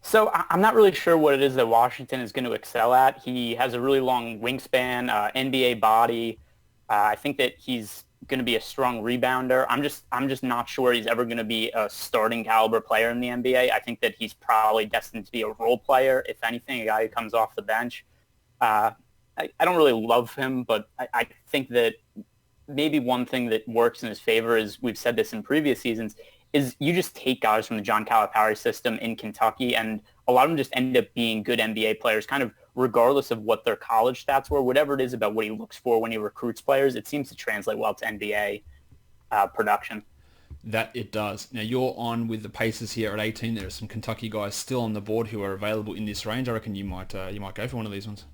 So I'm not really sure what it is that Washington is going to excel at. He has a really long wingspan, NBA body. I think that he's going to be a strong rebounder. I'm just not sure he's ever going to be a starting caliber player in the NBA. I think that he's probably destined to be a role player, if anything, a guy who comes off the bench. I don't really love him, but I think that maybe one thing that works in his favor is, we've said this in previous seasons, is you just take guys from the John Calipari system in Kentucky, and a lot of them just end up being good NBA players, kind of regardless of what their college stats were, whatever it is about what he looks for when he recruits players, it seems to translate well to NBA production.
That it does. Now you're on with the Pacers here at 18. There are some Kentucky guys still on the board who are available in this range. I reckon you might go for one of these ones.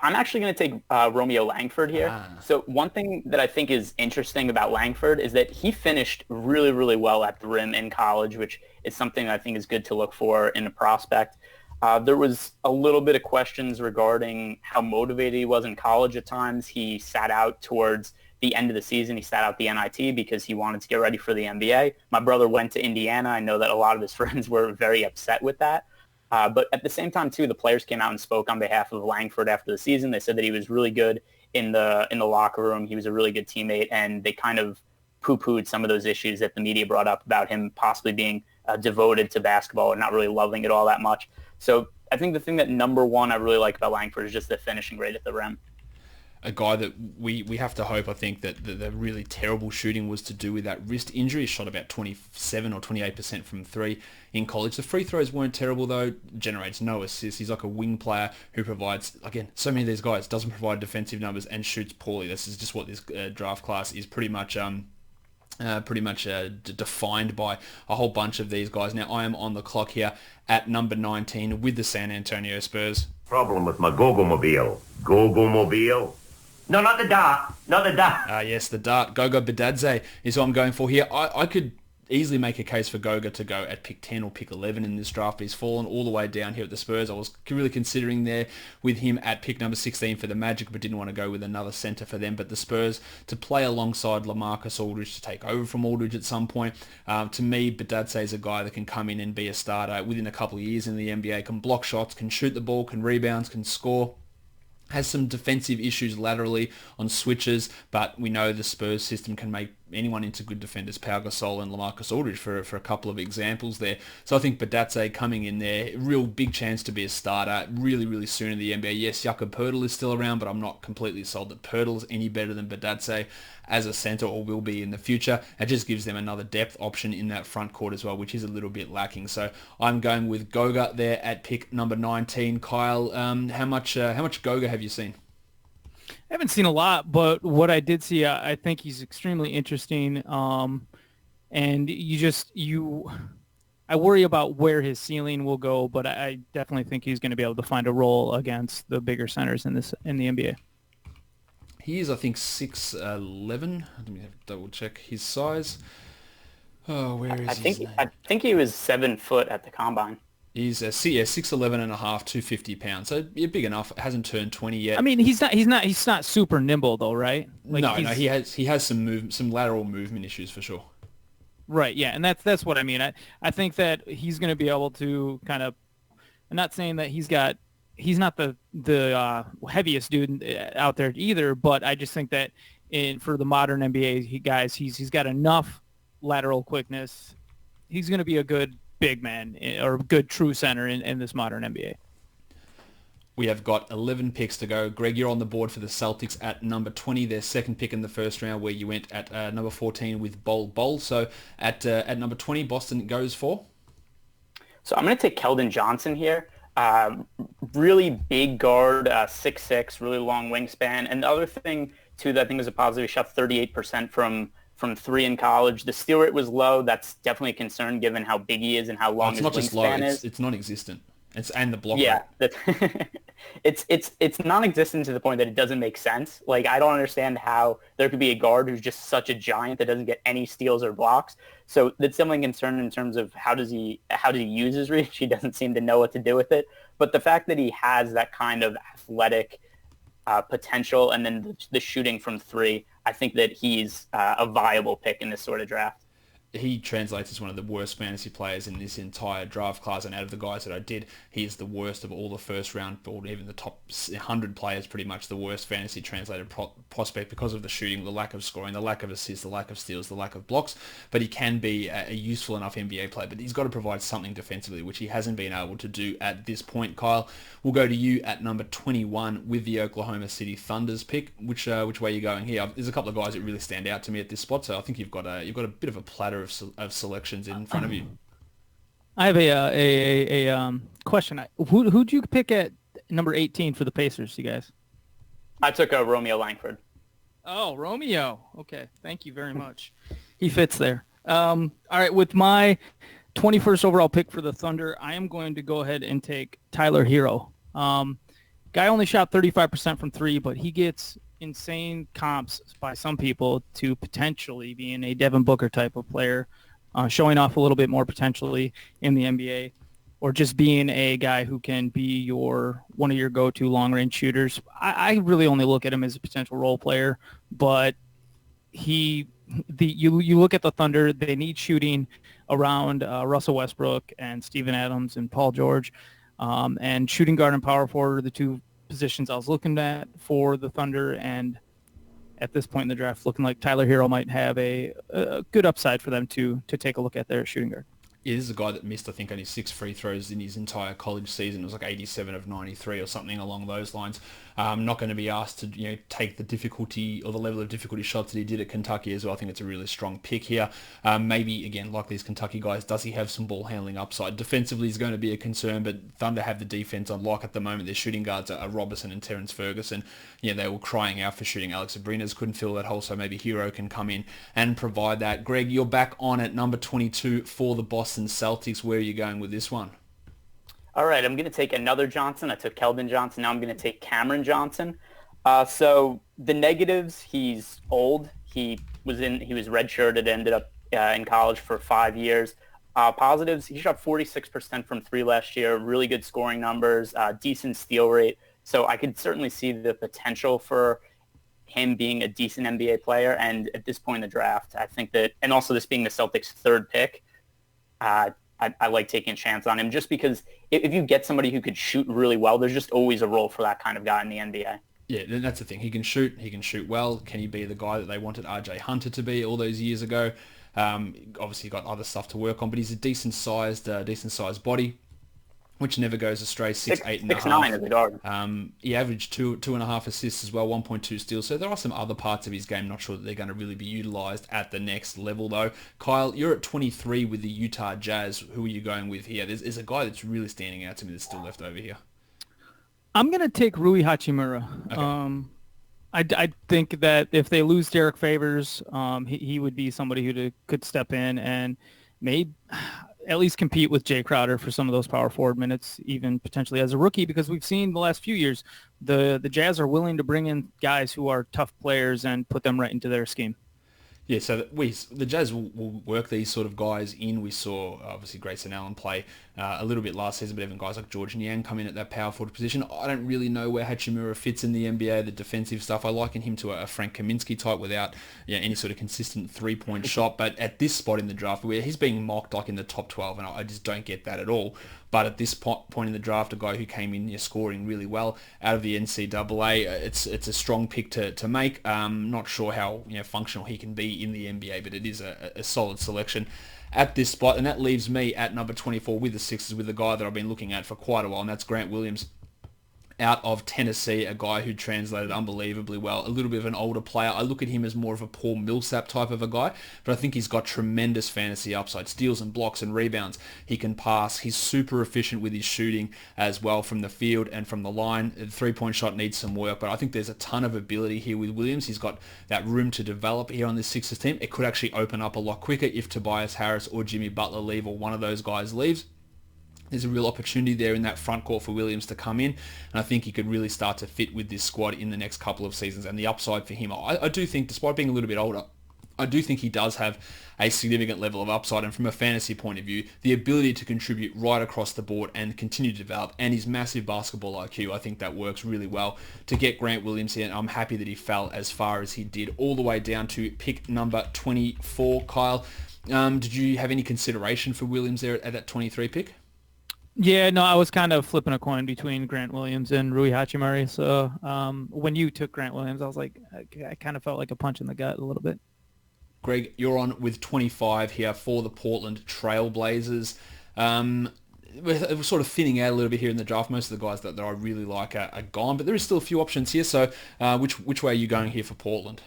I'm actually going to take Romeo Langford here. So one thing that I think is interesting about Langford is that he finished really, really well at the rim in college, which is something I think is good to look for in a prospect. There was a little bit of questions regarding how motivated he was in college at times. He sat out towards the end of the season. He sat out the NIT because he wanted to get ready for the NBA. My brother went to Indiana. I know that a lot of his friends were very upset with that. But at the same time, too, the players came out and spoke on behalf of Langford after the season. They said that he was really good in the locker room. He was a really good teammate, and they kind of poo-pooed some of those issues that the media brought up about him possibly being devoted to basketball and not really loving it all that much. So I think the thing that number one I really like about Langford is just the finishing rate at the rim.
A guy that we have to hope, I think, that the really terrible shooting was to do with that wrist injury. He shot about 27 or 28% from three in college. The free throws weren't terrible, though. Generates no assists. He's like a wing player who provides, again, so many of these guys, doesn't provide defensive numbers and shoots poorly. This is just what this draft class is pretty much defined by a whole bunch of these guys. Now, I am on the clock here at number 19 with the San Antonio Spurs.
Problem with my Gogo-mobile. Gogo-mobile? No, not the dart. Not the dart.
Yes, the dart. Goga Bitadze is who I'm going for here. I could easily make a case for Goga to go at pick 10 or pick 11 in this draft, but he's fallen all the way down here at the Spurs. I was really considering there with him at pick number 16 for the Magic, but didn't want to go with another centre for them. But the Spurs to play alongside LaMarcus Aldridge, to take over from Aldridge at some point. To me, Bitadze is a guy that can come in and be a starter within a couple of years in the NBA, can block shots, can shoot the ball, can rebounds, can score. Has some defensive issues laterally on switches, but we know the Spurs system can make anyone into good defenders. Pau Gasol and LaMarcus Aldridge for a couple of examples there. So I think Bitadze coming in there, real big chance to be a starter really, really soon in the NBA. Yes, Jakob Poeltl is still around, but I'm not completely sold that Poeltl is any better than Bitadze as a center, or will be in the future. It just gives them another depth option in that front court as well, which is a little bit lacking. So I'm going with Goga there at pick number 19. Kyle, how much Goga have you seen?
I haven't seen a lot, but what I did see, I think he's extremely interesting. And I worry about where his ceiling will go, but I definitely think he's going to be able to find a role against the bigger centers in the NBA.
He is, I think, 6'11". Let me double check his size. Oh, where is he?
I think he was 7 foot at the combine.
He's 6'11 and a half, 250 pounds. So yeah, big enough. Hasn't turned 20 yet.
I mean, he's not super nimble though, right?
Like no, he has some lateral movement issues for sure.
Right, yeah, and that's what I mean. I think that he's going to be able to kind of. I'm not saying that he's not the heaviest dude out there either, but I just think that for the modern NBA guys, he's got enough lateral quickness. He's going to be a good big man or a good true center in this modern NBA.
We have got 11 picks to go. Greg, you're on the board for the Celtics at number 20, their second pick in the first round, where you went at number 14 with Bol. So at number 20, Boston goes for?
So I'm going to take Keldon Johnson here. Really big guard, 6'6", really long wingspan. And the other thing, too, that I think is a positive, he shot 38% from three in college. The steal rate was low. That's definitely a concern given how big he is and how long his wingspan is.
It's non-existent. And the block
rate. It's non-existent to the point that it doesn't make sense. Like, I don't understand how there could be a guard who's just such a giant that doesn't get any steals or blocks. So that's definitely a concern in terms of how does he use his reach. He doesn't seem to know what to do with it. But the fact that he has that kind of athletic potential and then the shooting from three, I think that he's a viable pick in this sort of draft.
He translates as one of the worst fantasy players in this entire draft class, and out of the guys that I did, he is the worst of all the first round, or even the top 100 players, pretty much the worst fantasy translated prospect because of the shooting, the lack of scoring, the lack of assists, the lack of steals, the lack of blocks. But he can be a useful enough NBA player, but he's got to provide something defensively, which he hasn't been able to do at this point. Kyle, we'll go to you at number 21 with the Oklahoma City Thunder's pick. Which way are you going here? There's a couple of guys that really stand out to me at this spot, so I think you've got a bit of a platter of selections in front of you.
I have a question. Who'd you pick at number 18 for the Pacers, you guys?
I took Romeo Langford.
Oh, Romeo. Okay, thank you very much. He fits there. All right, with my 21st overall pick for the Thunder, I am going to go ahead and take Tyler Hero. Guy only shot 35% from three, but he gets insane comps by some people to potentially being a Devin Booker type of player, showing off a little bit more potentially in the NBA, or just being a guy who can be one of your go-to long-range shooters. I really only look at him as a potential role player, but you look at the Thunder, they need shooting around Russell Westbrook and Steven Adams and Paul George, and shooting guard and power forward are the two positions I was looking at for the Thunder, and at this point in the draft, looking like Tyler Hero might have a good upside for them to take a look at their shooting guard.
Yeah, this is a guy that missed, I think, only 6 free throws in his entire college season. It was like 87 of 93 or something along those lines. Not going to be asked to take the difficulty or the level of difficulty shots that he did at Kentucky as well. I think it's a really strong pick here. Maybe, again, like these Kentucky guys, does he have some ball handling upside? Defensively is going to be a concern, but Thunder have the defense on lock at the moment. Their shooting guards are Robertson and Terrence Ferguson. They were crying out for shooting. Alex Abrines couldn't fill that hole, so maybe Hero can come in and provide that. Greg, you're back on at number 22 for the Boston Celtics. Where are you going with this one?
All right, I'm going to take another Johnson. I took Keldon Johnson. Now I'm going to take Cameron Johnson. So the negatives, he's old. He was redshirted, ended up in college for 5 years. Positives, he shot 46% from three last year, really good scoring numbers, decent steal rate. So I could certainly see the potential for him being a decent NBA player. And at this point in the draft, I think that, and also this being the Celtics' third pick, I like taking a chance on him just because if you get somebody who could shoot really well, there's just always a role for that kind of guy in the NBA.
Yeah, that's the thing. He can shoot well. Can he be the guy that they wanted RJ Hunter to be all those years ago? Obviously, got other stuff to work on, but he's a decent sized body, which never goes astray. 6'8" and
6'9" as a guard.
He averaged two and a half assists as well, 1.2 steals. So there are some other parts of his game. Not sure that they're going to really be utilized at the next level, though. Kyle, you're at 23 with the Utah Jazz. Who are you going with here? There's a guy that's really standing out to me that's still left over here.
I'm going to take Rui Hachimura. Okay. I think that if they lose Derek Favors, he would be somebody who could step in and maybe at least compete with Jay Crowder for some of those power forward minutes, even potentially as a rookie, because we've seen the last few years the Jazz are willing to bring in guys who are tough players and put them right into their scheme.
Yeah, so the Jazz will work these sort of guys in. We saw, obviously, Grayson Allen play a little bit last season, but even guys like George Niang come in at that power forward position. I don't really know where Hachimura fits in the NBA, the defensive stuff. I liken him to a Frank Kaminsky type without any sort of consistent three-point shot. But at this spot in the draft, where he's being mocked like in the top 12, and I just don't get that at all. But at this point in the draft, a guy who came in scoring really well out of the NCAA, it's a strong pick to make. Not sure how functional he can be in the NBA, but it is a solid selection at this spot. And that leaves me at number 24 with the Sixers, with a guy that I've been looking at for quite a while, and that's Grant Williams out of Tennessee, a guy who translated unbelievably well, a little bit of an older player. I look at him as more of a Paul Millsap type of a guy, but I think he's got tremendous fantasy upside, steals and blocks and rebounds. He can pass. He's super efficient with his shooting as well from the field and from the line. The three-point shot needs some work, but I think there's a ton of ability here with Williams. He's got that room to develop here on this Sixers team. It could actually open up a lot quicker if Tobias Harris or Jimmy Butler leave, or one of those guys leaves. There's a real opportunity there in that front court for Williams to come in, and I think he could really start to fit with this squad in the next couple of seasons. And the upside for him, I do think, despite being a little bit older, I do think he does have a significant level of upside, and from a fantasy point of view, the ability to contribute right across the board and continue to develop, and his massive basketball IQ, I think that works really well to get Grant Williams here, and I'm happy that he fell as far as he did, all the way down to pick number 24. Kyle, did you have any consideration for Williams there at that 23 pick?
Yeah, no, I was kind of flipping a coin between Grant Williams and Rui Hachimura. So when you took Grant Williams, I was like, I kind of felt like a punch in the gut a little bit.
Greg, you're on with 25 here for the Portland Trail Blazers. We're sort of thinning out a little bit here in the draft. Most of the guys that I really like are gone, but there is still a few options here. So which way are you going here for Portland?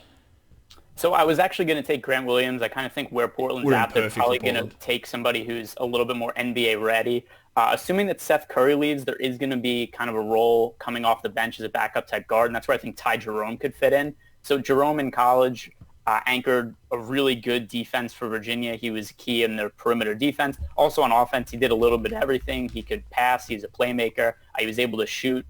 So I was actually going to take Grant Williams. I kind of think where Portland's at, they're probably going to take somebody who's a little bit more NBA ready. Assuming that Seth Curry leaves, there is going to be kind of a role coming off the bench as a backup type guard, and that's where I think Ty Jerome could fit in. So Jerome in college anchored a really good defense for Virginia. He was key in their perimeter defense. Also on offense, he did a little bit of everything. He could pass. He's a playmaker. He was able to shoot.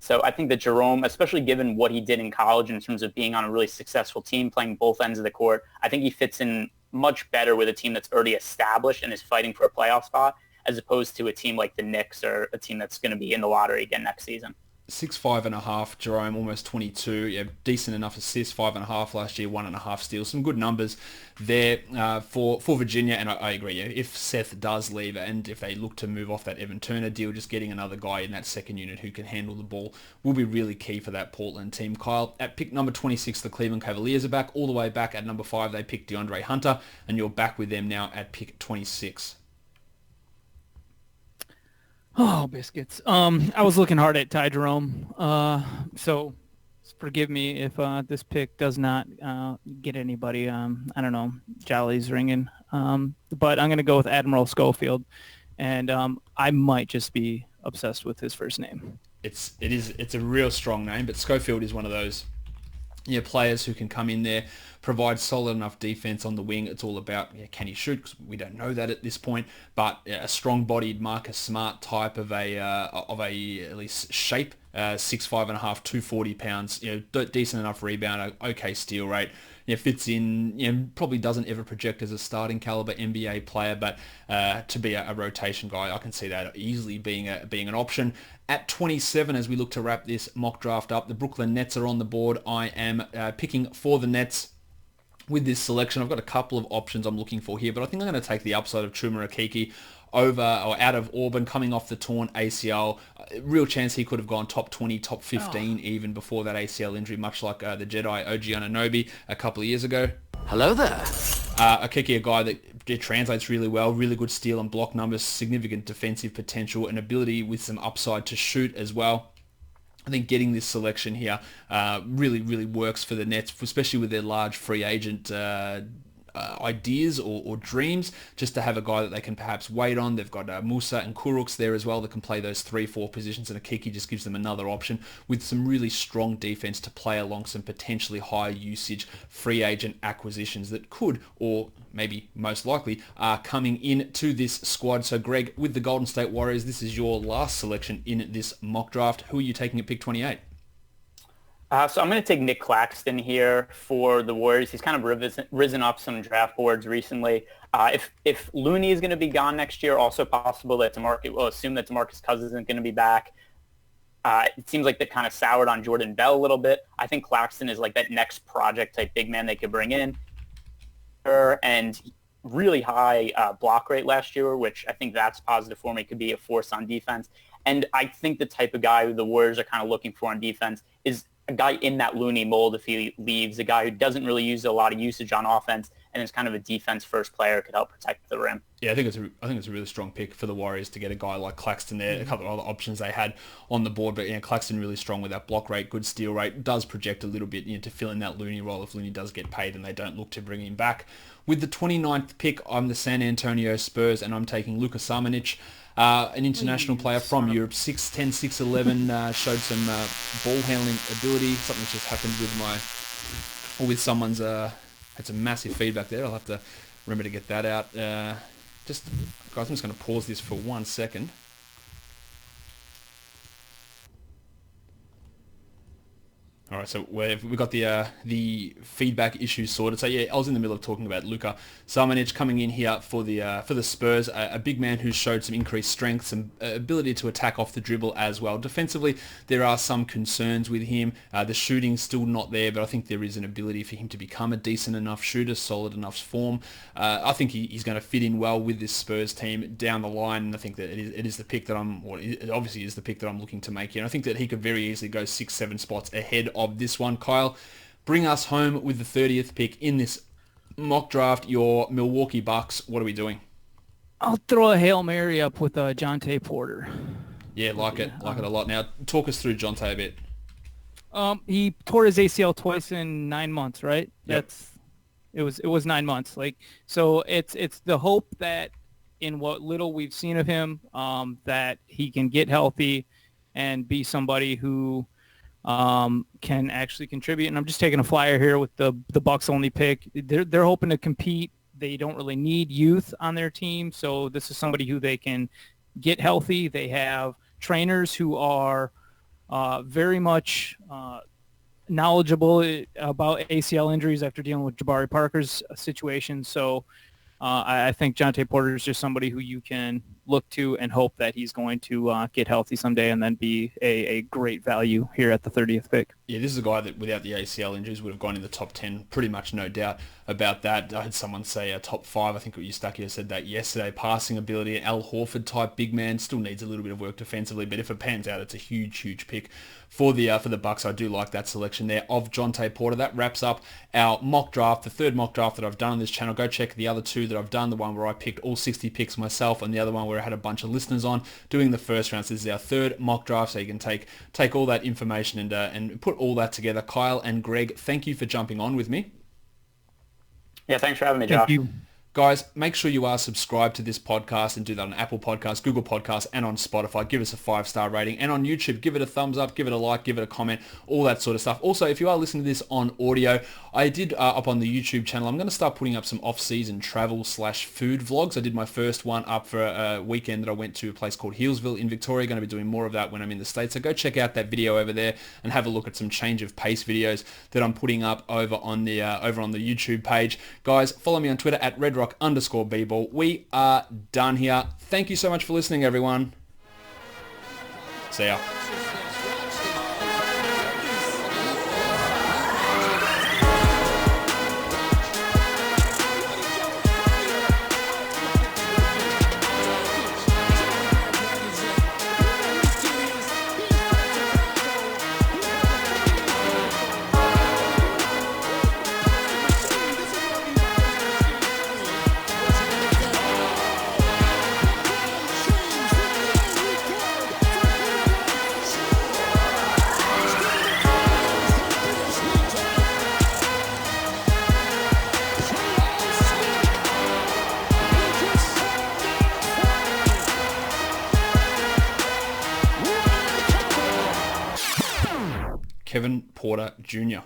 So I think that Jerome, especially given what he did in college in terms of being on a really successful team, playing both ends of the court, I think he fits in much better with a team that's already established and is fighting for a playoff spot, as opposed to a team like the Knicks or a team that's going to be in the lottery again next season.
6'5.5", Jerome, almost 22. Yeah, decent enough assists, 5.5 last year, 1.5 steals. Some good numbers there for Virginia, and I agree. Yeah, if Seth does leave and if they look to move off that Evan Turner deal, just getting another guy in that second unit who can handle the ball will be really key for that Portland team. Kyle, at pick number 26, the Cleveland Cavaliers are back. All the way back at number 5, they picked DeAndre Hunter, and you're back with them now at pick 26.
Oh, biscuits. I was looking hard at Ty Jerome. So forgive me if this pick does not get anybody, I don't know, jollies ringing. But I'm going to go with Admiral Schofield. And I might just be obsessed with his first name.
It's a real strong name, but Schofield is one of those players who can come in there, provide solid enough defense on the wing. It's all about can he shoot? 'Cause we don't know that at this point. But a strong-bodied Marcus Smart type of a at least shape, 6'5.5", 240 pounds. Decent enough rebounder, okay steal rate. Fits in. Probably doesn't ever project as a starting caliber NBA player, but to be a rotation guy, I can see that easily being an option. At 27, as we look to wrap this mock draft up, the Brooklyn Nets are on the board. I am picking for the Nets. With this selection, I've got a couple of options I'm looking for here, but I think I'm going to take the upside of Chuma Okeke out of Auburn, coming off the torn ACL. Real chance he could have gone top 20, top 15 even before that ACL injury, much like the Jedi OG Anunoby a couple of years ago.
Hello there.
Okeke, a guy that translates really well, really good steal and block numbers, significant defensive potential, and ability with some upside to shoot as well. I think getting this selection here really, really works for the Nets, especially with their large free agent ideas or dreams, just to have a guy that they can perhaps wait on. They've got Musa and Kuruks there as well that can play those 3-4 positions, and Okeke just gives them another option with some really strong defense to play along some potentially high usage free agent acquisitions that could, or maybe most likely, are coming into this squad. So Greg, with the Golden State Warriors, this is your last selection in this mock draft. Who are you taking at pick 28?
So I'm going to take Nick Claxton here for the Warriors. He's kind of risen up some draft boards recently. If Looney is going to be gone next year, also possible that we'll assume that DeMarcus Cousins isn't going to be back. It seems like they kind of soured on Jordan Bell a little bit. I think Claxton is like that next project type big man they could bring in. And really high block rate last year, which I think that's positive for me. Could be a force on defense. And I think the type of guy who the Warriors are kind of looking for on defense is a guy in that Looney mold if he leaves, a guy who doesn't really use a lot of usage on offense and is kind of a defense-first player, could help protect the rim.
Yeah, I think it's a really strong pick for the Warriors to get a guy like Claxton there. A couple of other options they had on the board, but Claxton really strong with that block rate, good steal rate, does project a little bit to fill in that Looney role if Looney does get paid and they don't look to bring him back. With the 29th pick, I'm the San Antonio Spurs, and I'm taking Luka Samanic. An international player from Europe, 6'10", 6'11", showed some ball handling ability. Something just happened with someone's. Had some massive feedback there. I'll have to remember to get that out. Guys, I'm just going to pause this for 1 second. All right, so we've got the feedback issues sorted. So yeah, I was in the middle of talking about Luka Samanic coming in here for the Spurs, a big man who's showed some increased strength, some ability to attack off the dribble as well. Defensively, there are some concerns with him. The shooting's still not there, but I think there is an ability for him to become a decent enough shooter, solid enough form. I think he's going to fit in well with this Spurs team down the line, and I think that it is the pick that it obviously is the pick that I'm looking to make here. And I think that he could very easily go 6-7 spots ahead of this one. Kyle, bring us home with the 30th pick in this mock draft. Your Milwaukee Bucks. What are we doing?
I'll throw a Hail Mary up with Jonte Porter.
Yeah, like it a lot. Now, talk us through Jonte a bit.
He tore his ACL twice in 9 months, right?
Yep.
It was 9 months. So it's the hope that in what little we've seen of him, that he can get healthy and be somebody who can actually contribute. And I'm just taking a flyer here with the Bucks only pick. They're hoping to compete. They don't really need youth on their team, so this is somebody who they can get healthy. They have trainers who are very much knowledgeable about ACL injuries after dealing with Jabari Parker's situation. So I think Jontay Porter is just somebody who you can look to and hope that he's going to get healthy someday and then be a great value here at the 30th pick.
Yeah, this is a guy that without the ACL injuries would have gone in the top 10, pretty much no doubt about that. I had someone say a top 5, I think Eustaquio said that yesterday. Passing ability, Al Horford type big man, still needs a little bit of work defensively, but if it pans out, it's a huge pick for the Bucks. I do like that selection there of Jontay Porter. That wraps up our mock draft, the third mock draft that I've done on this channel. Go check the other two that I've done, the one where I picked all 60 picks myself and the other one where I had a bunch of listeners on doing the first round. So this is our third mock draft, so you can take all that information and put all that together. Kyle and Greg, thank you for jumping on with me.
Yeah, thanks for having me, Josh.
Thank you.
Guys, make sure you are subscribed to this podcast and do that on Apple Podcasts, Google Podcasts, and on Spotify. Give us a 5-star rating. And on YouTube, give it a thumbs up, give it a like, give it a comment, all that sort of stuff. Also, if you are listening to this on audio, I did up on the YouTube channel, I'm going to start putting up some off-season travel/food vlogs. I did my first one up for a weekend that I went to a place called Healesville in Victoria. Going to be doing more of that when I'm in the States. So go check out that video over there and have a look at some change of pace videos that I'm putting up over on the YouTube page. Guys, follow me on Twitter at redrock_bball. We are done here. Thank you so much for listening, everyone. See ya. Kevin Porter Jr.